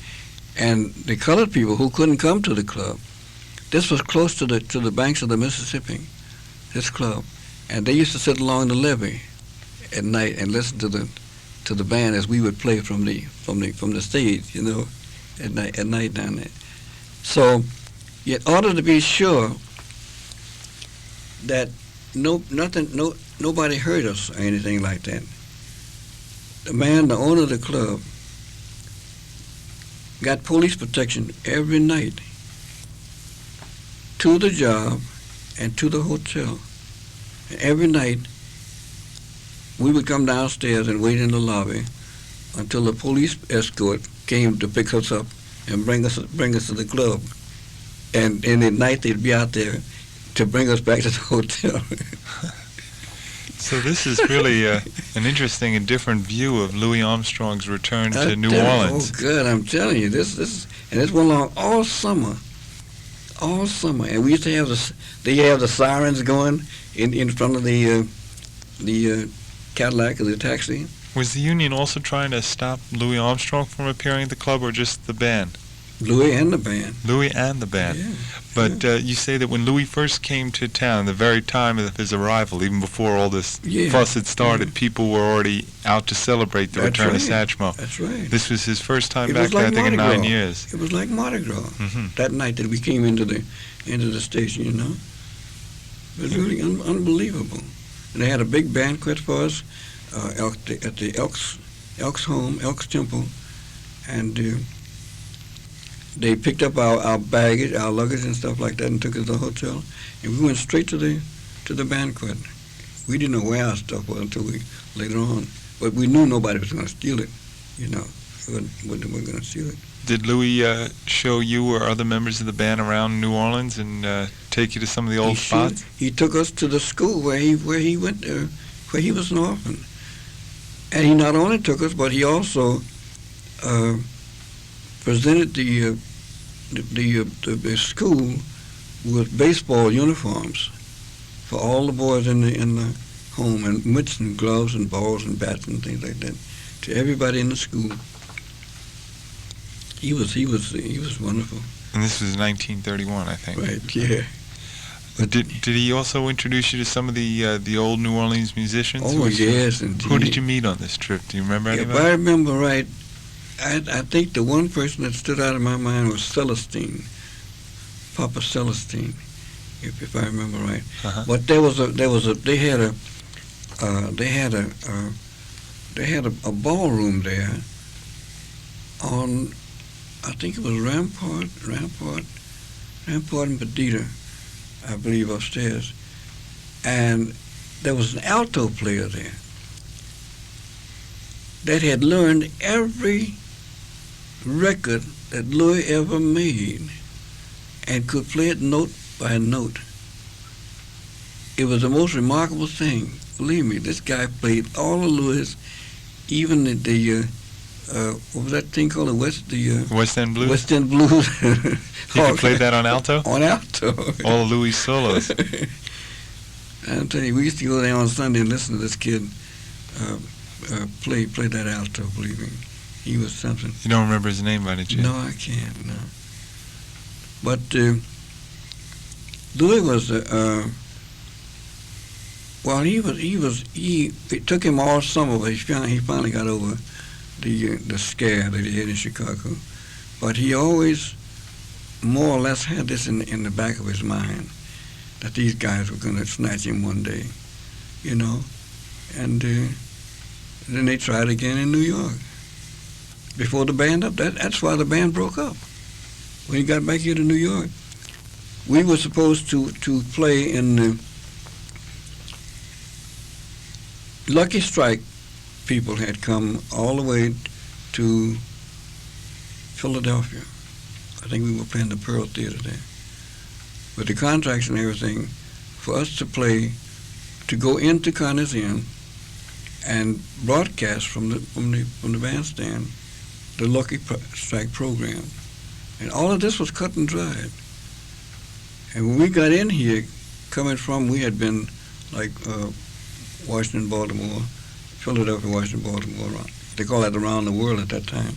And the colored people who couldn't come to the club, this was close to the banks of the Mississippi, this club, and they used to sit along the levee at night and listen to the band as we would play from the stage, you know, at night down there. So, in order to be sure that nobody hurt us or anything like that, the owner of the club, got police protection every night to the job and to the hotel. And every night, we would come downstairs and wait in the lobby until the police escort came to pick us up and bring us to the club. And at night, they'd be out there to bring us back to the hotel. So this is really an interesting and different view of Louis Armstrong's return to New Orleans. Oh, good! I'm telling you, this went along all summer, and we used to have the sirens going in front of the Cadillac or the taxi. Was the union also trying to stop Louis Armstrong from appearing at the club, or just the band? Louis and the band. Louis and the band. Yeah. But you say that when Louis first came to town, the very time of his arrival, even before all this fuss had started, people were already out to celebrate the return of Satchmo. That's right. This was his first time back there, I think, in 9 years. It was like Mardi Gras that night that we came into the station, you know. It was really unbelievable. And they had a big banquet for us at the Elks home, Elks Temple, and they picked up our baggage, our luggage and stuff like that, and took us to the hotel. And we went straight to the banquet. We didn't know where our stuff was until later on. But we knew nobody was going to steal it, you know. We weren't going to steal it. Did Louis show you or other members of the band around New Orleans and take you to some of the old spots? He took us to the school where he went, where he was an orphan. And he not only took us, but he also presented the school with baseball uniforms for all the boys in the home, and mitts and gloves and balls and bats and things like that to everybody in the school. He was wonderful. And this was 1931, I think. Right. Yeah. But did he also introduce you to some of the old New Orleans musicians? Oh, yes, indeed. Who did you meet on this trip? Do you remember anybody? If I remember right, I think the one person that stood out in my mind was Celestine, Papa Celestine, if I remember right. Uh-huh. But they had they had a ballroom there on, I think it was Rampart and Perdita, I believe, upstairs. And there was an alto player there that had learned every record that Louis ever made and could play it note by note. It was the most remarkable thing. Believe me, this guy played all of Louis, even the what was that thing called? West End Blues? West End Blues. He could play that on alto? On alto. All of Louis' solos. I'm telling you, we used to go there on Sunday and listen to this kid play that alto, believe me. He was something. You don't remember his name by any chance? No, I can't, no. But Louis was, well, it took him all summer, but he finally got over the scare that he had in Chicago. But he always more or less had this in the back of his mind, that these guys were going to snatch him one day, you know. And then they tried again in New York. Before the band up, that's why the band broke up. When he got back here to New York, we were supposed to play in the Lucky Strike. People had come all the way to Philadelphia. I think we were playing the Pearl Theater there. With the contracts and everything, for us to play, to go into Coliseum and broadcast from the bandstand the Lucky Strike program. And all of this was cut and dried. And when we got in here, we had been like Washington, Baltimore, Philadelphia, Washington, Baltimore. They call that around the world at that time.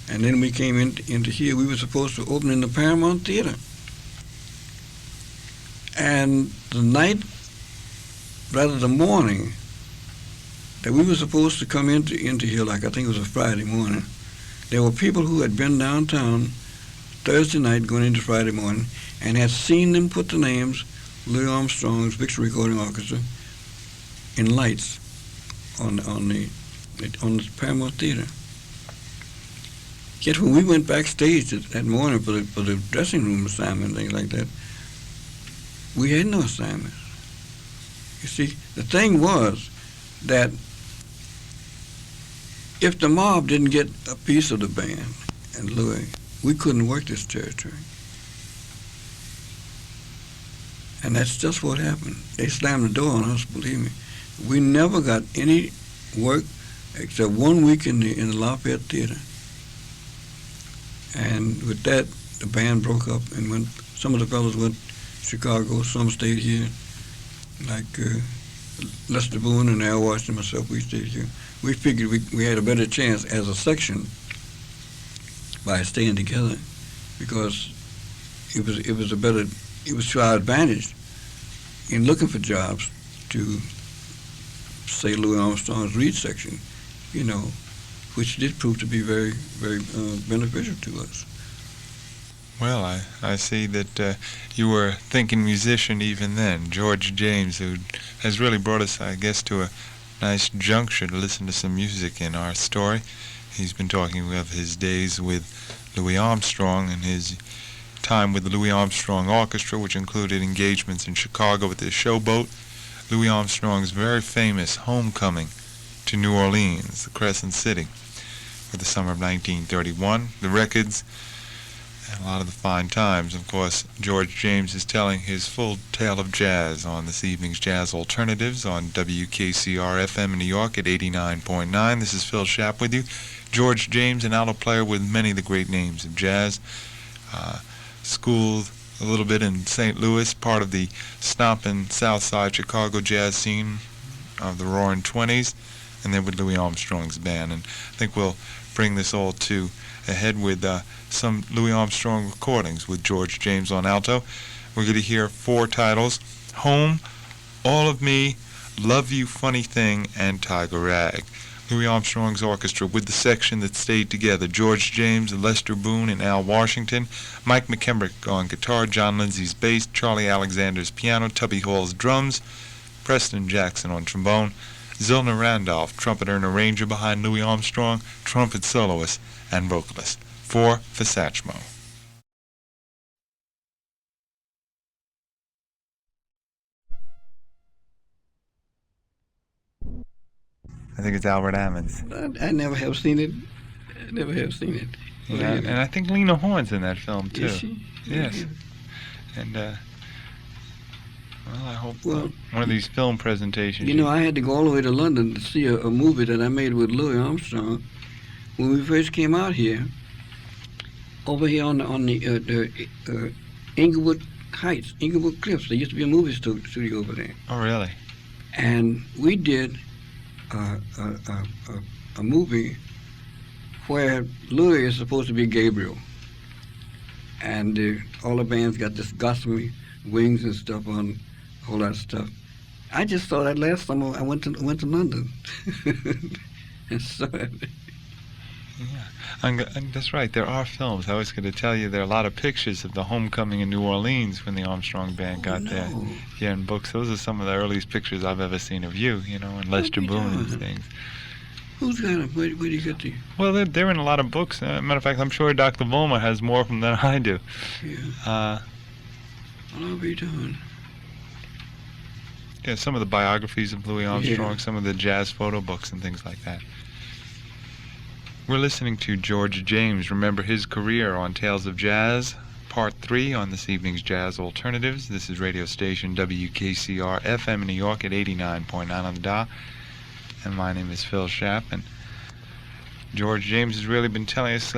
And then we came into here. We were supposed to open in the Paramount Theater. And the morning that we were supposed to come into here, like I think it was a Friday morning, there were people who had been downtown Thursday night going into Friday morning and had seen them put the names Louis Armstrong's Victory Recording Orchestra in lights on the Paramount Theater. Yet when we went backstage that morning for the dressing room assignment and things like that, we had no assignments. You see, the thing was that if the mob didn't get a piece of the band and Louis, we couldn't work this territory. And that's just what happened. They slammed the door on us, believe me. We never got any work except 1 week in the Lafayette Theater. And with that, the band broke up and some of the fellows went to Chicago, some stayed here, like Lester Boone and Al Washington, myself, we stayed here. We figured we had a better chance as a section by staying together, because it was to our advantage in looking for jobs to say Louis Armstrong's reed section, you know, which did prove to be very, very beneficial to us. Well, I see that you were a thinking musician even then. George James, who has really brought us, I guess, to a nice juncture to listen to some music in our story. He's been talking of his days with Louis Armstrong and his time with the Louis Armstrong Orchestra, which included engagements in Chicago with the Showboat, Louis Armstrong's very famous homecoming to New Orleans, the Crescent City, for the summer of 1931. The records and a lot of the fine times. Of course, George James is telling his full tale of jazz on this evening's Jazz Alternatives on WKCR-FM in New York at 89.9. This is Phil Schaap with you. George James, an alto player with many of the great names of jazz. Schooled a little bit in St. Louis, part of the stompin' Southside Chicago jazz scene of the Roaring '20s, and then with Louis Armstrong's band. And I think we'll bring this all to a head with some Louis Armstrong recordings with George James on alto. We're going to hear 4 titles: Home, All of Me, Love You Funny Thing, and Tiger Rag. Louis Armstrong's orchestra with the section that stayed together: George James, Lester Boone, and Al Washington, Mike McKemrick on guitar, John Lindsay's bass, Charlie Alexander's piano, Tubby Hall's drums, Preston Jackson on trombone, Zilna Randolph, trumpeter and arranger behind Louis Armstrong, trumpet soloist and vocalist. 4 for Satchmo. I think it's Albert Ammons. I never have seen it. I never have seen it. Yeah, and I think Lena Horne's in that film too. Is she? Yes. Yeah. And well, I hope Well, one of these film presentations. You know, I had to go all the way to London to see a movie that I made with Louis Armstrong when we first came out here. Over here on the Inglewood Heights, Inglewood Cliffs. There used to be a movie studio over there. Oh, really? And we did a movie where Louis is supposed to be Gabriel, and all the bands got this gossamer wings and stuff on, a whole lot of stuff. I just saw that last summer. I went to London and saw it. Yeah, and that's right. There are films. I was going to tell you there are a lot of pictures of the homecoming in New Orleans when the Armstrong band got there. Yeah, in books. Those are some of the earliest pictures I've ever seen of you. You know, and Lester Boone and things. Who's got them? Where do you get the? Well, they're in a lot of books. Matter of fact, I'm sure Dr. Vollmer has more of them than I do. Yeah. What are we doing? Yeah, some of the biographies of Louis Armstrong, some of the jazz photo books and things like that. We're listening to George James. Remember his career on Tales of Jazz, Part 3 on this evening's Jazz Alternatives. This is radio station WKCR-FM in New York at 89.9 on the dial. And my name is Phil Schaap. And George James has really been telling us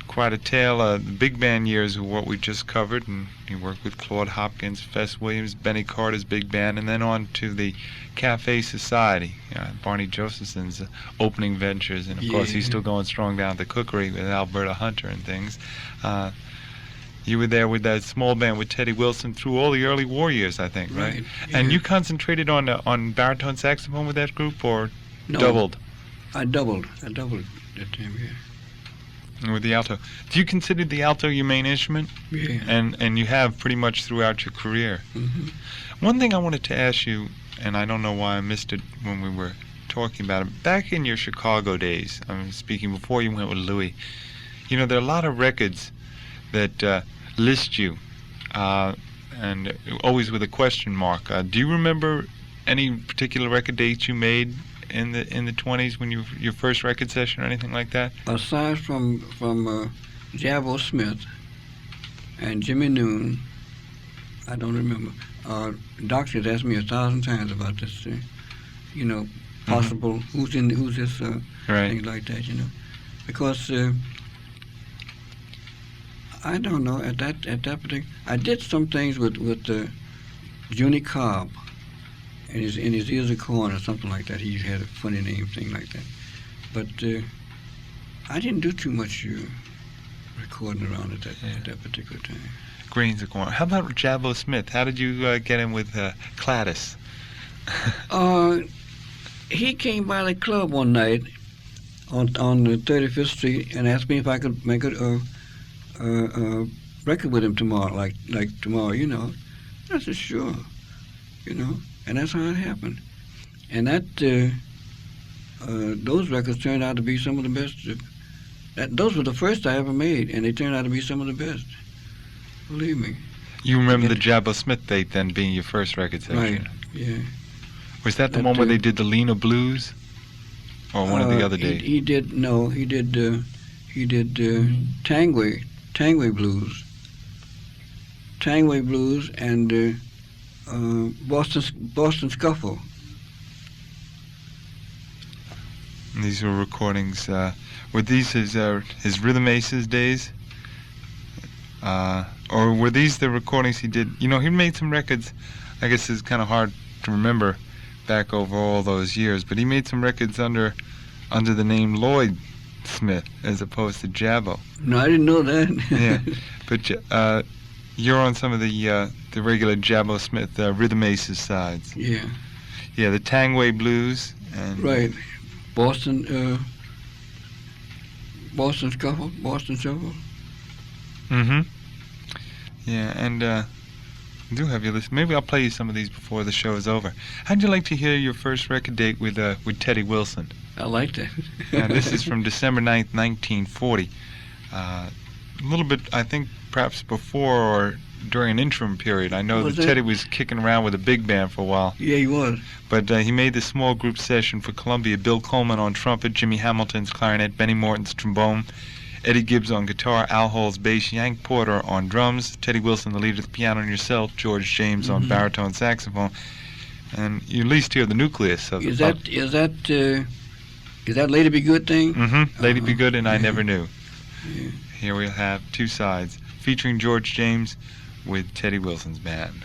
quite a tale. The big band years were what we just covered, and he worked with Claude Hopkins, Fess Williams, Benny Carter's big band, and then on to the Cafe Society, Barney Josephson's opening ventures, and of course he's still going strong down at the Cookery with Alberta Hunter and things. You were there with that small band with Teddy Wilson through all the early war years, I think, right? Yeah. And you concentrated on baritone saxophone with that group, or doubled? I doubled that time, yeah. With the alto. Do you consider the alto your main instrument? Yeah. And you have pretty much throughout your career. Mm-hmm. One thing I wanted to ask you, and I don't know why I missed it when we were talking about it, back in your Chicago days, I'm speaking before you went with Louis, you know, there are a lot of records that list you, and always with a question mark. Do you remember any particular record dates you made in the 20s when your first record session or anything like that? Aside from Jabbo Smith and Jimmy Noon, I don't remember. Doctors asked me 1,000 times about this, you know, possible who's this, right. things like that, you know, because I don't know at that particular. I did some things with Junie Cobb. In his ears of corn or something like that. He had a funny name, thing like that. But I didn't do too much recording around at that particular time. Grains of corn. How about Jabbo Smith? How did you get him with Cladis? He came by the club one night on the 35th Street and asked me if I could make a record with him tomorrow, like tomorrow, you know. I said, sure, you know. And that's how it happened. And that those records turned out to be some of the best. Those were the first I ever made, and they turned out to be some of the best. Believe me. You remember the Jabbo Smith date then being your first record session? Right, yeah. Was that the one where they did the Lena Blues? Or one of the other days? He did Tanguay Blues. Tanguay Blues and Boston Scuffle. And these were recordings. Were these his Rhythm Aces days? Or were these the recordings he did? You know, he made some records. I guess it's kind of hard to remember back over all those years, but he made some records under the name Lloyd Smith as opposed to Jabbo. No, I didn't know that. Yeah, but you're on some of the regular Jabbo Smith Rhythm Aces sides. Yeah. Yeah, the Tanguay Blues and right, Boston Scuffle, Boston Shuffle. Mm-hmm. Yeah, and I do have your list. Maybe I'll play you some of these before the show is over. How'd you like to hear your first record date with Teddy Wilson? I like that. This is from December 9th, 1940. A little bit, I think, perhaps before or during an interim period. I know that Teddy was kicking around with a big band for a while. Yeah, he was. But he made this small group session for Columbia. Bill Coleman on trumpet, Jimmy Hamilton's clarinet, Benny Morton's trombone, Eddie Gibbs on guitar, Al Hall's bass, Yank Porter on drums, Teddy Wilson, the lead of the piano, and yourself, George James, on baritone saxophone. And you at least hear the nucleus of Is that Lady Be Good thing? Mm-hmm. Lady Be Good and I Never Knew. Yeah. Here we'll have two sides, featuring George James with Teddy Wilson's band.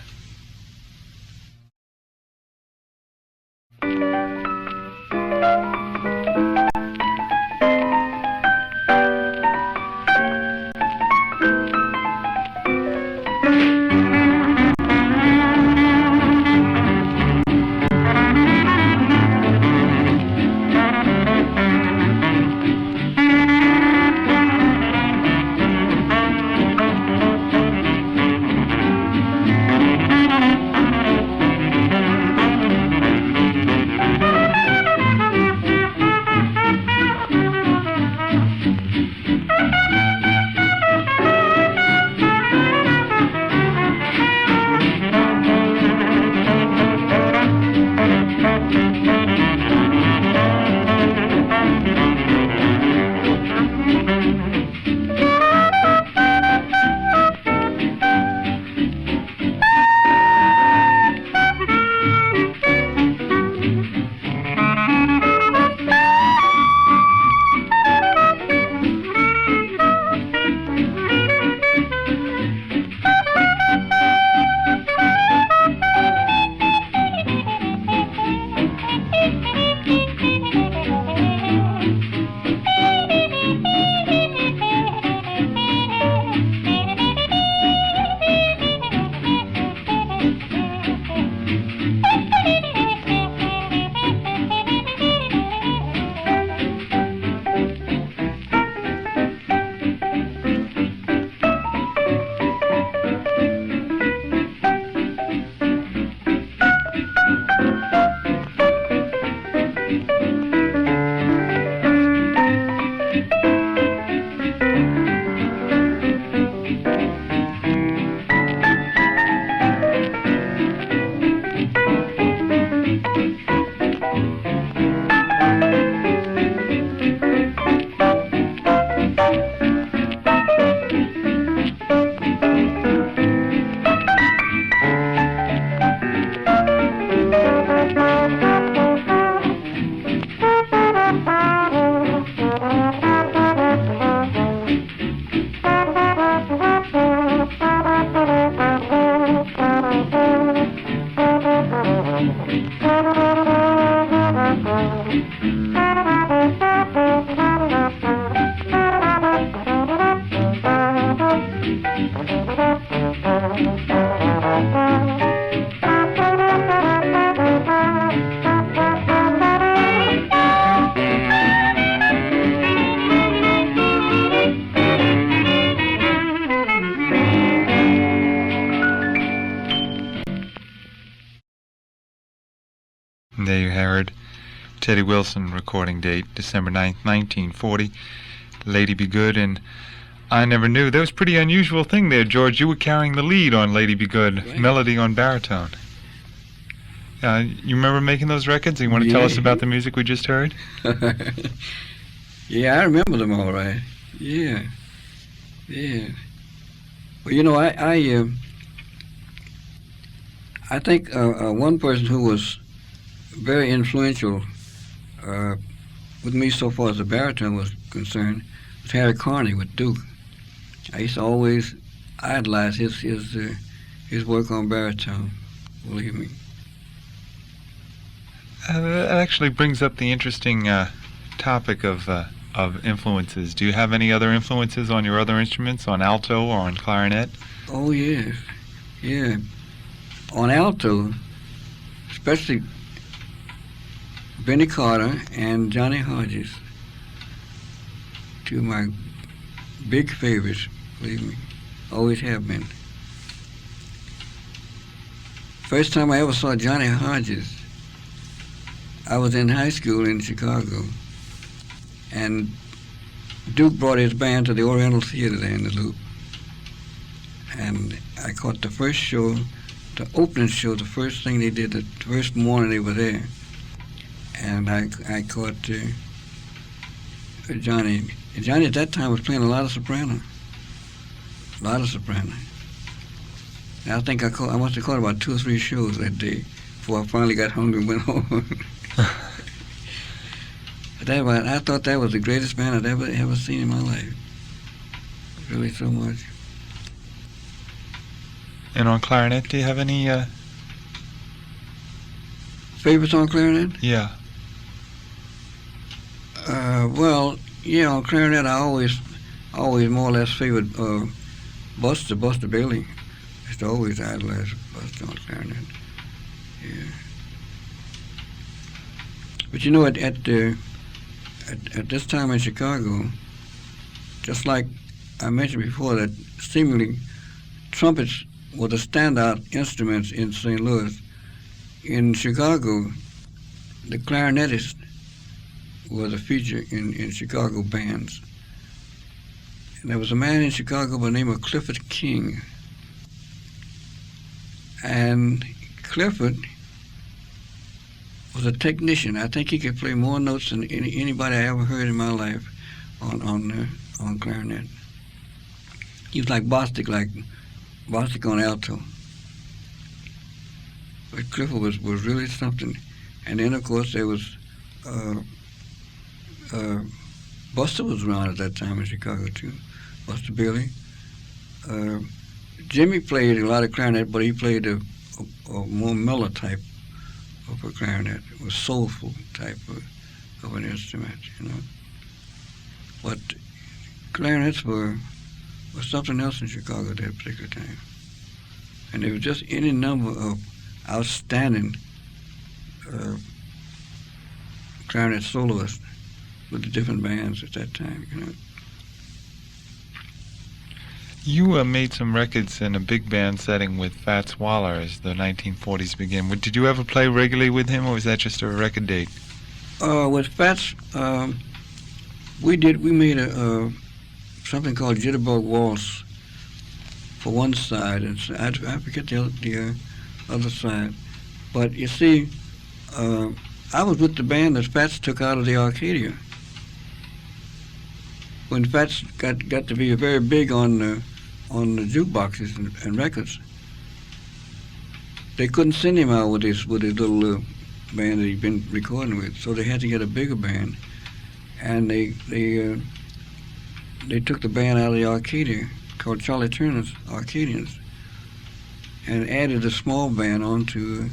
There you heard Teddy Wilson recording date, December 9th, 1940. Lady Be Good and I Never Knew. That was a pretty unusual thing there, George. You were carrying the lead on Lady Be Good, right. Melody on baritone. You remember making those records? You want to tell us about the music we just heard? Yeah, I remember them all right. Yeah. Well, you know, I think one person who was very influential with me so far as the baritone was concerned was Harry Carney with Duke. I used to always idolize his work on baritone, believe me. That actually brings up the interesting topic of influences. Do you have any other influences on your other instruments, on alto or on clarinet? Oh, yes. Yeah. On alto, especially Benny Carter and Johnny Hodges, two of my big favorites, believe me, always have been. First time I ever saw Johnny Hodges, I was in high school in Chicago, and Duke brought his band to the Oriental Theater there in the Loop. And I caught the first show, the opening show, the first thing they did, the first morning they were there. And I caught Johnny. And Johnny at that time was playing a lot of soprano. And I think I must have caught about 2 or 3 shows that day before I finally got hungry and went home. I thought that was the greatest band I'd ever seen in my life. Really so much. And on clarinet, do you have any favorites on clarinet? Yeah. Well, yeah, on clarinet I always more or less favored Buster Bailey. I used to always idolize Buster on clarinet. Yeah. But you know, at this time in Chicago, just like I mentioned before, that seemingly trumpets were the standout instruments in St. Louis. In Chicago, the clarinetist was a feature in Chicago bands. And there was a man in Chicago by the name of Clifford King. And Clifford was a technician. I think he could play more notes than anybody I ever heard in my life on clarinet. He was like Bostic on alto. But Clifford was really something. And then, of course, there was Buster was around at that time in Chicago, too. Buster Bailey. Jimmy played a lot of clarinet, but he played a more mellow type of a clarinet, a soulful type of an instrument, you know. But clarinets were something else in Chicago at that particular time. And there was just any number of outstanding clarinet soloists with the different bands at that time, you know. You made some records in a big band setting with Fats Waller as the 1940s began. Did you ever play regularly with him, or was that just a record date? With Fats, we made something called Jitterbug Waltz for one side, and I forget the other side. But you see, I was with the band that Fats took out of the Arcadia. When Fats got to be very big on the jukeboxes and records, they couldn't send him out with his little band that he'd been recording with, so they had to get a bigger band, and they took the band out of the Arcadia, called Charlie Turner's Arcadians, and added a small band onto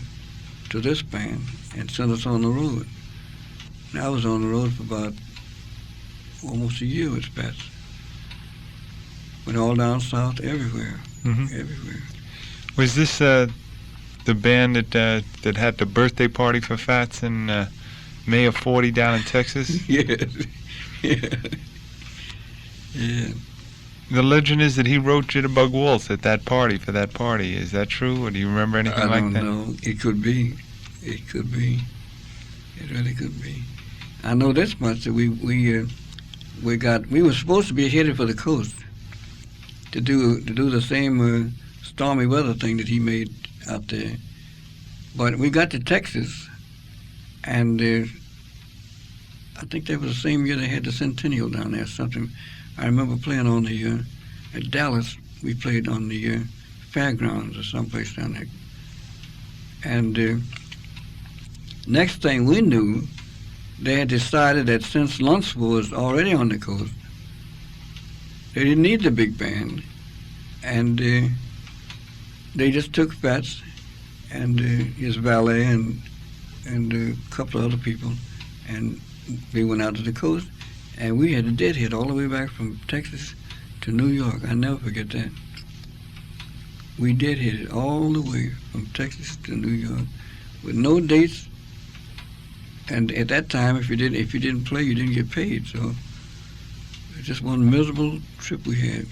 this band and sent us on the road. And I was on the road for about almost a year with Fats. Went all down south, everywhere, everywhere. Was this the band that had the birthday party for Fats in May of '40 down in Texas? Yes, yeah. The legend is that he wrote Jitterbug Waltz at that party, for that party. Is that true, or do you remember anything like that? I don't know. It could be. It could be. It really could be. I know this much, that we were supposed to be headed for the coast to do the same stormy weather thing that he made out there. But we got to Texas, and I think that was the same year they had the Centennial down there or something. I remember playing on the, at Dallas, we played on the fairgrounds or someplace down there. And next thing we knew, they had decided that since Lunceville was already on the coast, they didn't need the big band. And they just took Fats and his valet and a couple of other people, and they went out to the coast. And we had a deadhead all the way back from Texas to New York. I never forget that. We deadheaded all the way from Texas to New York with no dates. And at that time, if you didn't play, you didn't get paid. So it was just one miserable trip we had.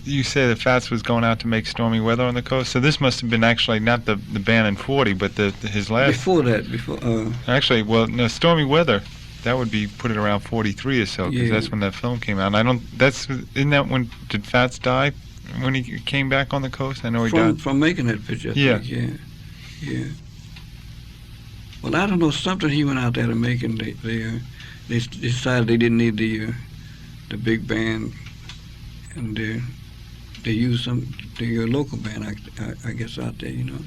You say that Fats was going out to make Stormy Weather on the coast, so this must have been actually not the band in 40, but his last... Before that, Actually, well, no, Stormy Weather, that would be put it around 43 or so, because that's when that film came out. And isn't that when, did Fats die when he came back on the coast? I know he died. From making that picture, I think, yeah. Well, I don't know, something he went out there to make, and they decided they didn't need the big band, and they used the local band, I guess, out there, you know.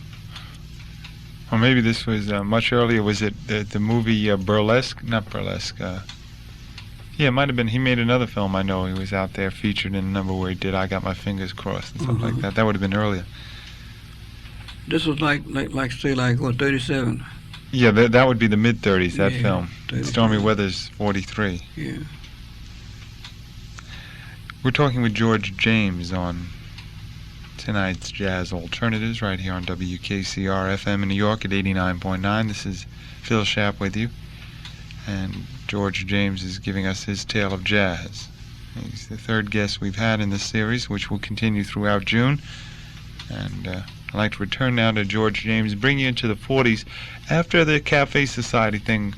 Or maybe this was much earlier. Was it the movie Burlesque? Not Burlesque. Yeah, it might have been. He made another film, I know. He was out there featured in a number where he did I Got My Fingers Crossed and stuff like that. That would have been earlier. This was like what, 37? Yeah, that would be the mid-30s, that film. 37. Stormy Weather's 43. Yeah. We're talking with George James on tonight's Jazz Alternatives right here on WKCR-FM in New York at 89.9. This is Phil Schaap with you, and George James is giving us his tale of jazz. He's the third guest we've had in this series, which will continue throughout June. And I'd like to return now to George James, bring you into the 40s. After the Cafe Society thing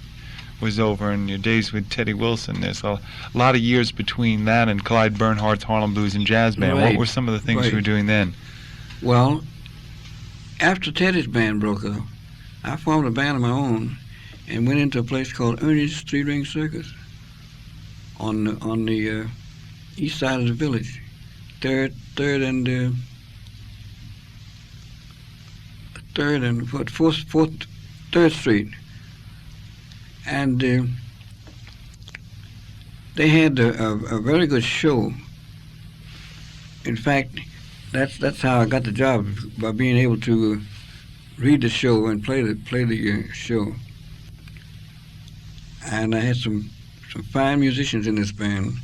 was over and your days with Teddy Wilson, there's a lot of years between that and Clyde Bernhardt's Harlem Blues and Jazz Band. Right. What were some of the things you were doing then? Well, after Teddy's band broke up, I formed a band of my own and went into a place called Ernie's Three-Ring Circus on the east side of the village, third Street, and they had a very good show. In fact, that's how I got the job, by being able to read the show and play the show. And I had some fine musicians in this band.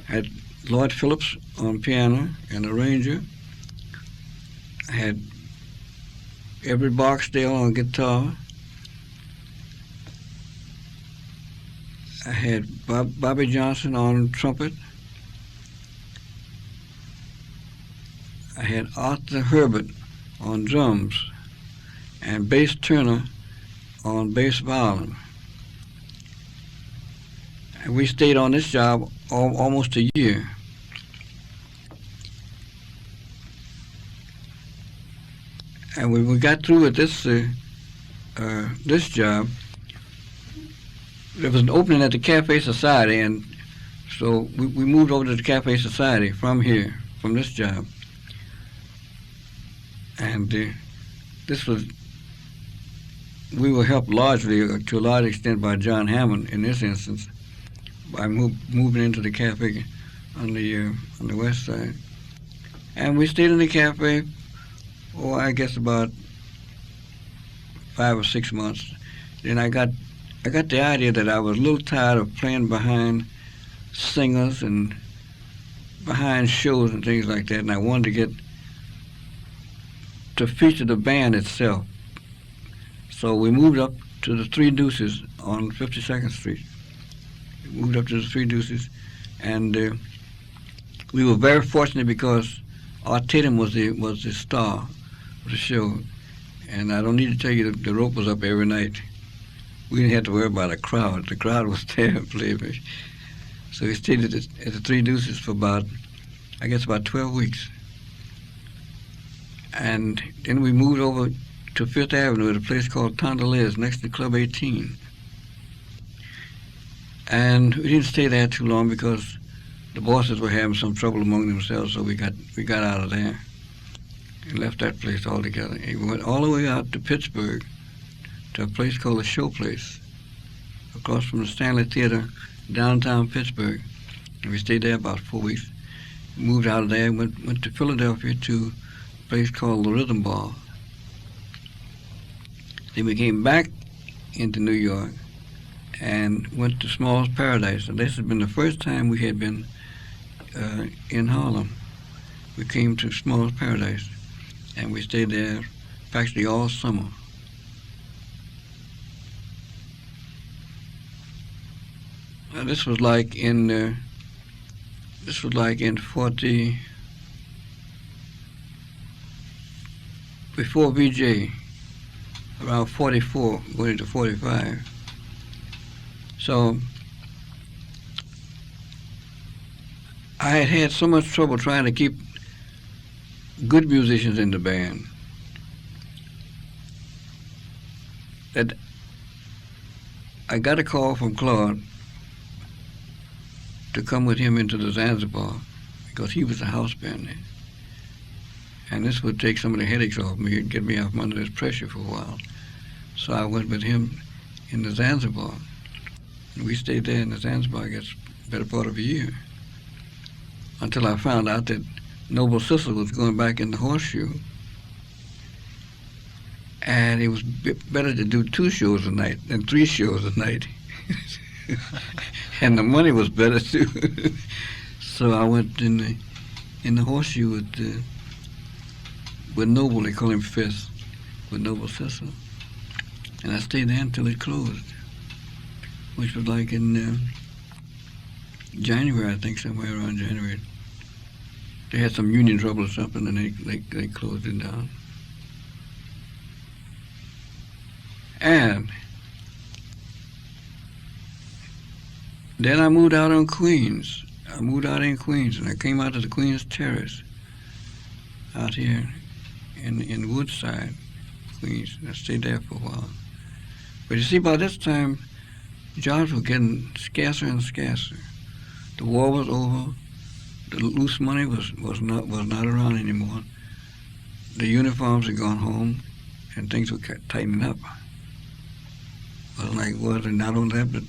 I had Lloyd Phillips on piano and arranger. I had Everett Barksdale on guitar. I had Bobby Johnson on trumpet. I had Arthur Herbert on drums, and Bass Turner on bass violin. And we stayed on this job almost a year. And when we got through with this job, there was an opening at the Cafe Society, and so we moved over to the Cafe Society from this job. And we were helped largely, to a large extent, by John Hammond in this instance, by moving into the cafe on the west side. And we stayed in the cafe, I guess about 5 or 6 months. Then I got the idea that I was a little tired of playing behind singers and behind shows and things like that, and I wanted to get to feature the band itself. So we moved up to the Three Deuces on 52nd Street. We moved up to the Three Deuces, and we were very fortunate because Art Tatum was the star of the show, and I don't need to tell you the rope was up every night. We didn't have to worry about a crowd. The crowd was there, believe me. So we stayed at the Three Deuces for about 12 weeks. And then we moved over to Fifth Avenue at a place called Tondeliers next to Club 18. And we didn't stay there too long because the bosses were having some trouble among themselves, so we got out of there and left that place altogether. And we went all the way out to Pittsburgh to a place called the Show Place, across from the Stanley Theater, downtown Pittsburgh. And we stayed there about 4 weeks. Moved out of there and went to Philadelphia to a place called the Rhythm Ball. Then we came back into New York and went to Small's Paradise. And this had been the first time we had been in Harlem. We came to Small's Paradise, and we stayed there practically all summer. This was like in This was like in 40, before VJ, around 44, going into 45. So I had had so much trouble trying to keep good musicians in the band that I got a call from Claude to come with him into the Zanzibar because he was the house band there. And this would take some of the headaches off me and get me off under this pressure for a while. So I went with him in the Zanzibar. And we stayed there in the Zanzibar, I guess, better part of a year, until I found out that Noble Sissel was going back in the Horseshoe. And it was better to do 2 shows a night than 3 shows a night. And the money was better too. So I went in the Horseshoe with Noble, they call him Fist, with Noble Sissel. And I stayed there until it closed, which was like in January, I think, somewhere around January. They had some union trouble or something, and they closed it down. And then I moved out on Queens. I moved out in Queens, and I came out to the Queens Terrace out here in Woodside, Queens. I stayed there for a while. But you see, by this time, jobs were getting scarcer and scarcer. The war was over. The loose money was not around anymore. The uniforms had gone home, and things were tightening up. And not only that, but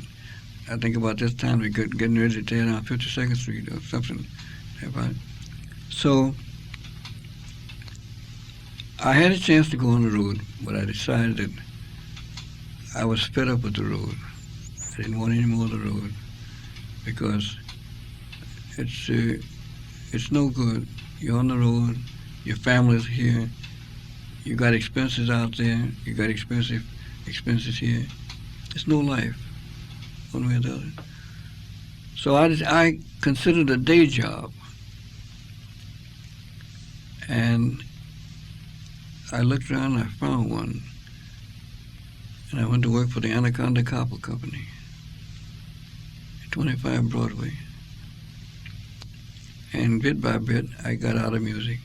I think about this time we were getting ready to tear down 52nd Street or something. So I had a chance to go on the road, but I decided that I was fed up with the road. I didn't want any more of the road because it's no good. You're on the road, your family's here, you got expenses out there, you got expenses here. It's no life, one way or the other. So I considered a day job, and I looked around and I found one, and I went to work for the Anaconda Copper Company, 25 Broadway. And bit by bit, I got out of music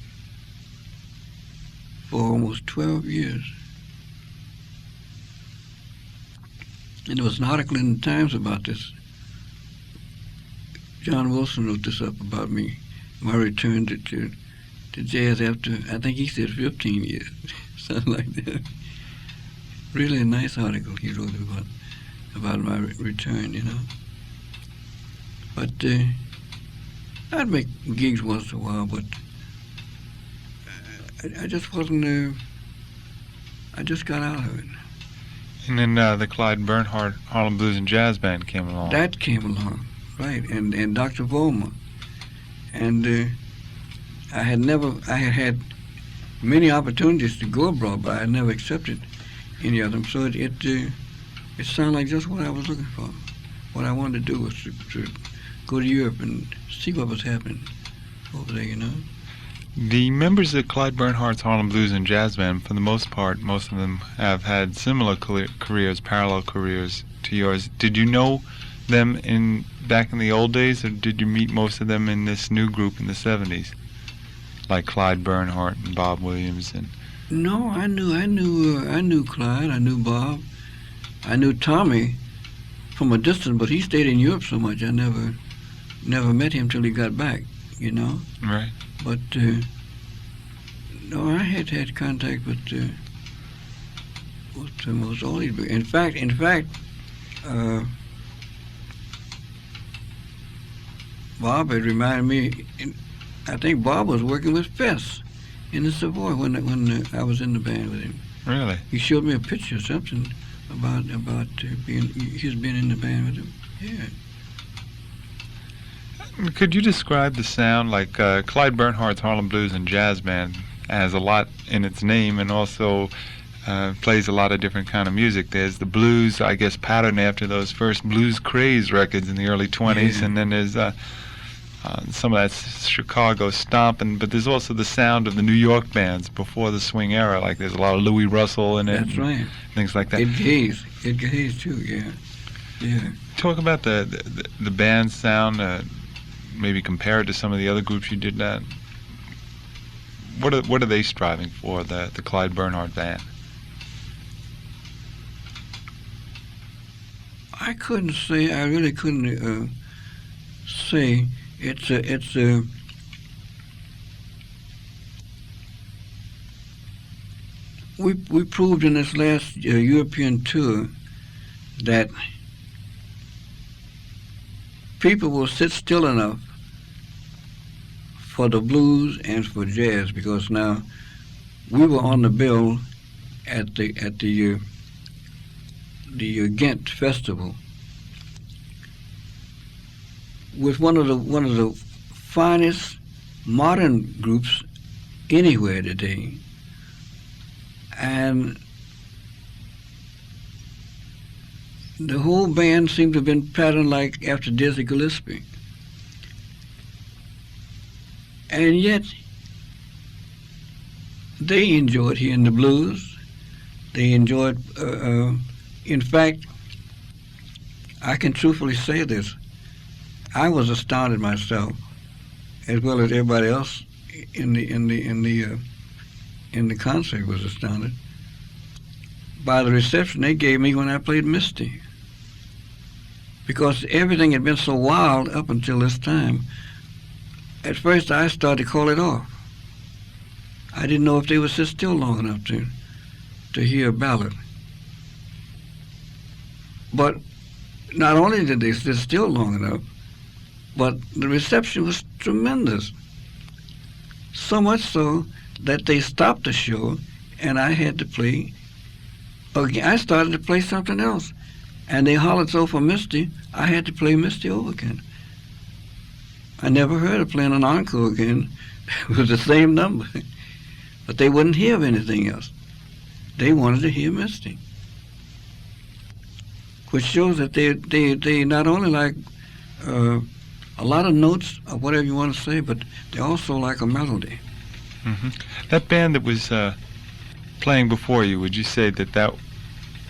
for almost 12 years. And there was an article in the Times about this. John Wilson wrote this up about me, my return to jazz after, I think he said 15 years, something like that. Really a nice article he wrote about my return, you know. But I'd make gigs once in a while, but I just wasn't, I just got out of it. And then the Clyde Bernhardt Harlem Blues and Jazz Band came along. That came along, right, and Dr. Volmer. And I had had many opportunities to go abroad, but I had never accepted any of them. So it sounded like just what I was looking for. What I wanted to do was to go to Europe and see what was happening over there, you know. The members of Clyde Bernhardt's Harlem Blues and Jazz Band, for the most part, most of them have had similar careers, parallel careers to yours. Did you know them back in the old days, or did you meet most of them in this new group in the 70s, like Clyde Bernhardt and Bob Williams? And no, I knew Clyde, I knew Bob, I knew Tommy from a distance, but he stayed in Europe so much I never met him till he got back, you know. Right. But no, I had contact with almost all these. In fact, Bob had reminded me. I think Bob was working with Fess in the Savoy when I was in the band with him. Really? He showed me a picture or something about he's been in the band with him. Yeah. Could you describe the sound? Like Clyde Bernhardt's Harlem Blues and Jazz Band has a lot in its name, and also plays a lot of different kind of music. There's the blues, I guess, patterned after those first blues craze records in the early 20s, yeah. and then there's some of that Chicago stomping, but there's also the sound of the New York bands before the swing era. Like there's a lot of Louis Russell in it. That's right. Things like that. Edgar Hayes too. Yeah. Talk about the band sound, maybe compare it to some of the other groups you did that. What are they striving for, the Clyde Bernhardt band? I couldn't say. I really couldn't say. It's we proved in this last European tour that people will sit still enough for the blues and for jazz, because now we were on the bill at the Ghent festival with one of the finest modern groups anywhere today, and the whole band seemed to have been patterned like after Dizzy Gillespie. And yet, they enjoyed hearing the blues. They enjoyed, in fact, I can truthfully say this. I was astounded myself, as well as everybody else in the concert was astounded by the reception they gave me when I played Misty. Because everything had been so wild up until this time. At first, I started to call it off. I didn't know if they would sit still long enough to hear a ballad. But not only did they sit still long enough, but the reception was tremendous. So much so that they stopped the show, and I had to play again. I started to play something else, and they hollered so for Misty, I had to play Misty over again. I never heard of playing an encore again with the same number. But they wouldn't hear of anything else. They wanted to hear Misty. Which shows that they not only like a lot of notes, or whatever you want to say, but they also like a melody. Mm-hmm. That band that was playing before you, would you say that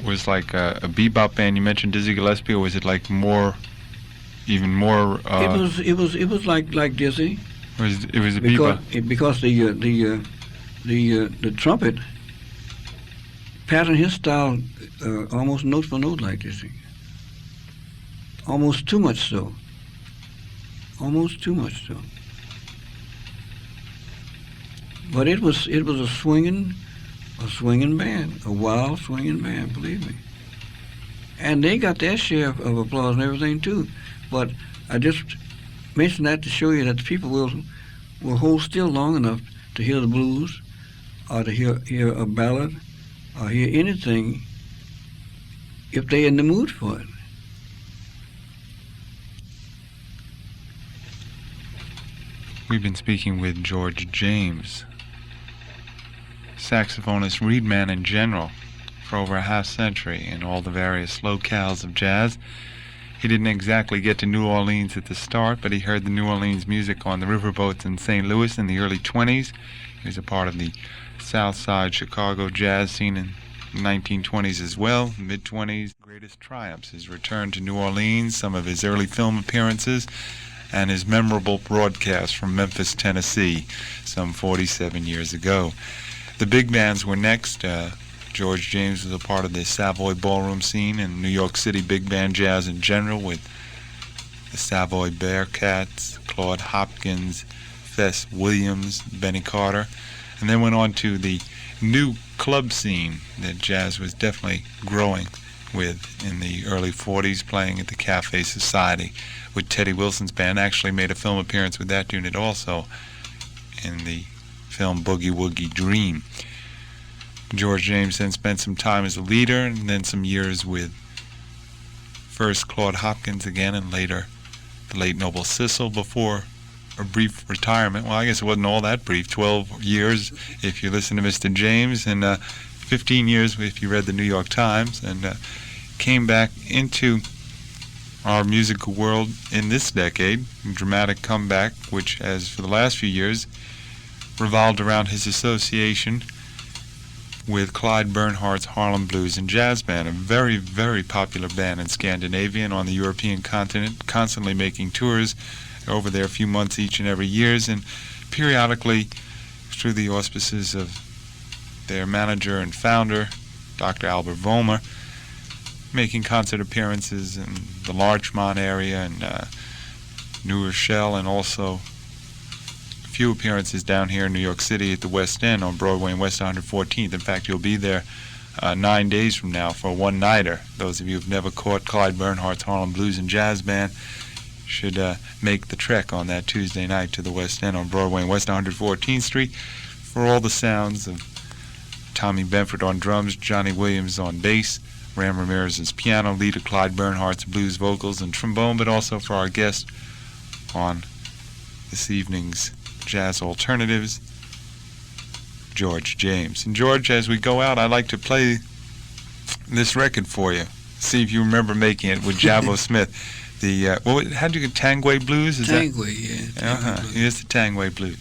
was like a bebop band? You mentioned Dizzy Gillespie, or was it like even more? It was like Dizzy. It was a bebop. Because the trumpet patterned his style almost note for note like Dizzy. Almost too much so. But it was a swinging band, a wild swinging band, believe me. And they got their share of applause and everything too. But I just mentioned that to show you that the people will hold still long enough to hear the blues, or to hear a ballad, or hear anything if they're in the mood for it. We've been speaking with George James, saxophonist, reed man in general, for over a half century in all the various locales of jazz. He didn't exactly get to New Orleans at the start, but he heard the New Orleans music on the riverboats in St. Louis in the early 20s. He was a part of the South Side Chicago jazz scene in the 1920s as well, mid-20s. Greatest triumphs, his return to New Orleans, some of his early film appearances, and his memorable broadcast from Memphis, Tennessee, some 47 years ago. The big bands were next. George James was a part of the Savoy ballroom scene in New York City big band jazz in general, with the Savoy Bearcats, Claude Hopkins, Fess Williams, Benny Carter, and then went on to the new club scene that jazz was definitely growing with in the early 40s, playing at the Cafe Society with Teddy Wilson's band. Actually made a film appearance with that unit also in the film Boogie Woogie Dream. George James then spent some time as a leader, and then some years with first Claude Hopkins again, and later the late Noble Sissel, before a brief retirement. Well, I guess it wasn't all that brief, 12 years if you listen to Mr. James, and 15 years if you read the New York Times, and came back into our musical world in this decade, a dramatic comeback, which has for the last few years revolved around his association with Clyde Bernhardt's Harlem Blues and Jazz Band, a very, very popular band in Scandinavia and on the European continent, constantly making tours over there a few months each and every year, and periodically, through the auspices of their manager and founder, Dr. Albert Vollmer, making concert appearances in the Larchmont area and New Rochelle, and also a few appearances down here in New York City at the West End on Broadway and West 114th. In fact, you'll be there 9 days from now for a one-nighter. Those of you who've never caught Clyde Bernhardt's Harlem Blues and Jazz Band should make the trek on that Tuesday night to the West End on Broadway and West 114th Street for all the sounds of Tommy Benford on drums, Johnny Williams on bass, Ram Ramirez's piano, leader Clyde Bernhardt's blues vocals and trombone, but also for our guest on this evening's Jazz Alternatives, George James. And George, as we go out, I'd like to play this record for you. See if you remember making it with Jabbo Smith. The how'd you get Tanguay Blues? Tanguay, yeah. Tanguay Blues. Here's the Tanguay Blues.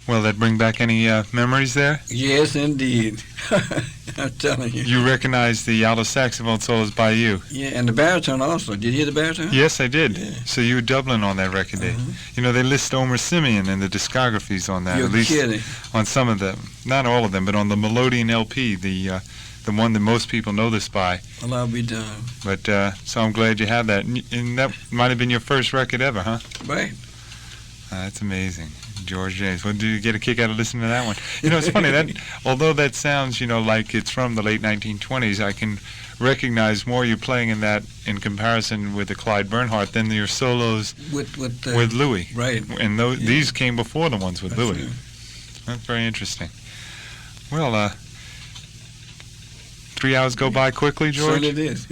Will that bring back any memories there? Yes, indeed. I'm telling you. You recognize the alto saxophone solos by you? Yeah, and the baritone also. Did you hear the baritone? Yes, I did. Yeah. So you were Dublin on that record day. You know, they list Omer Simeon in the discographies on that. You're at least kidding. On some of them. Not all of them, but on the Melodian LP, the one that most people know this by. Well, I'll be done. But so I'm glad you have that. And that might have been your first record ever, huh? Right. That's amazing. George James. Well, do you get a kick out of listening to that one? You know, it's funny that although that sounds, you know, like it's from the late 1920s, I can recognize more you playing in that in comparison with the Clyde Bernhardt than your solos with Louis. Right. And these came before the ones with That's Louis. right. That's very interesting. Well, 3 hours go by quickly, George? So it is.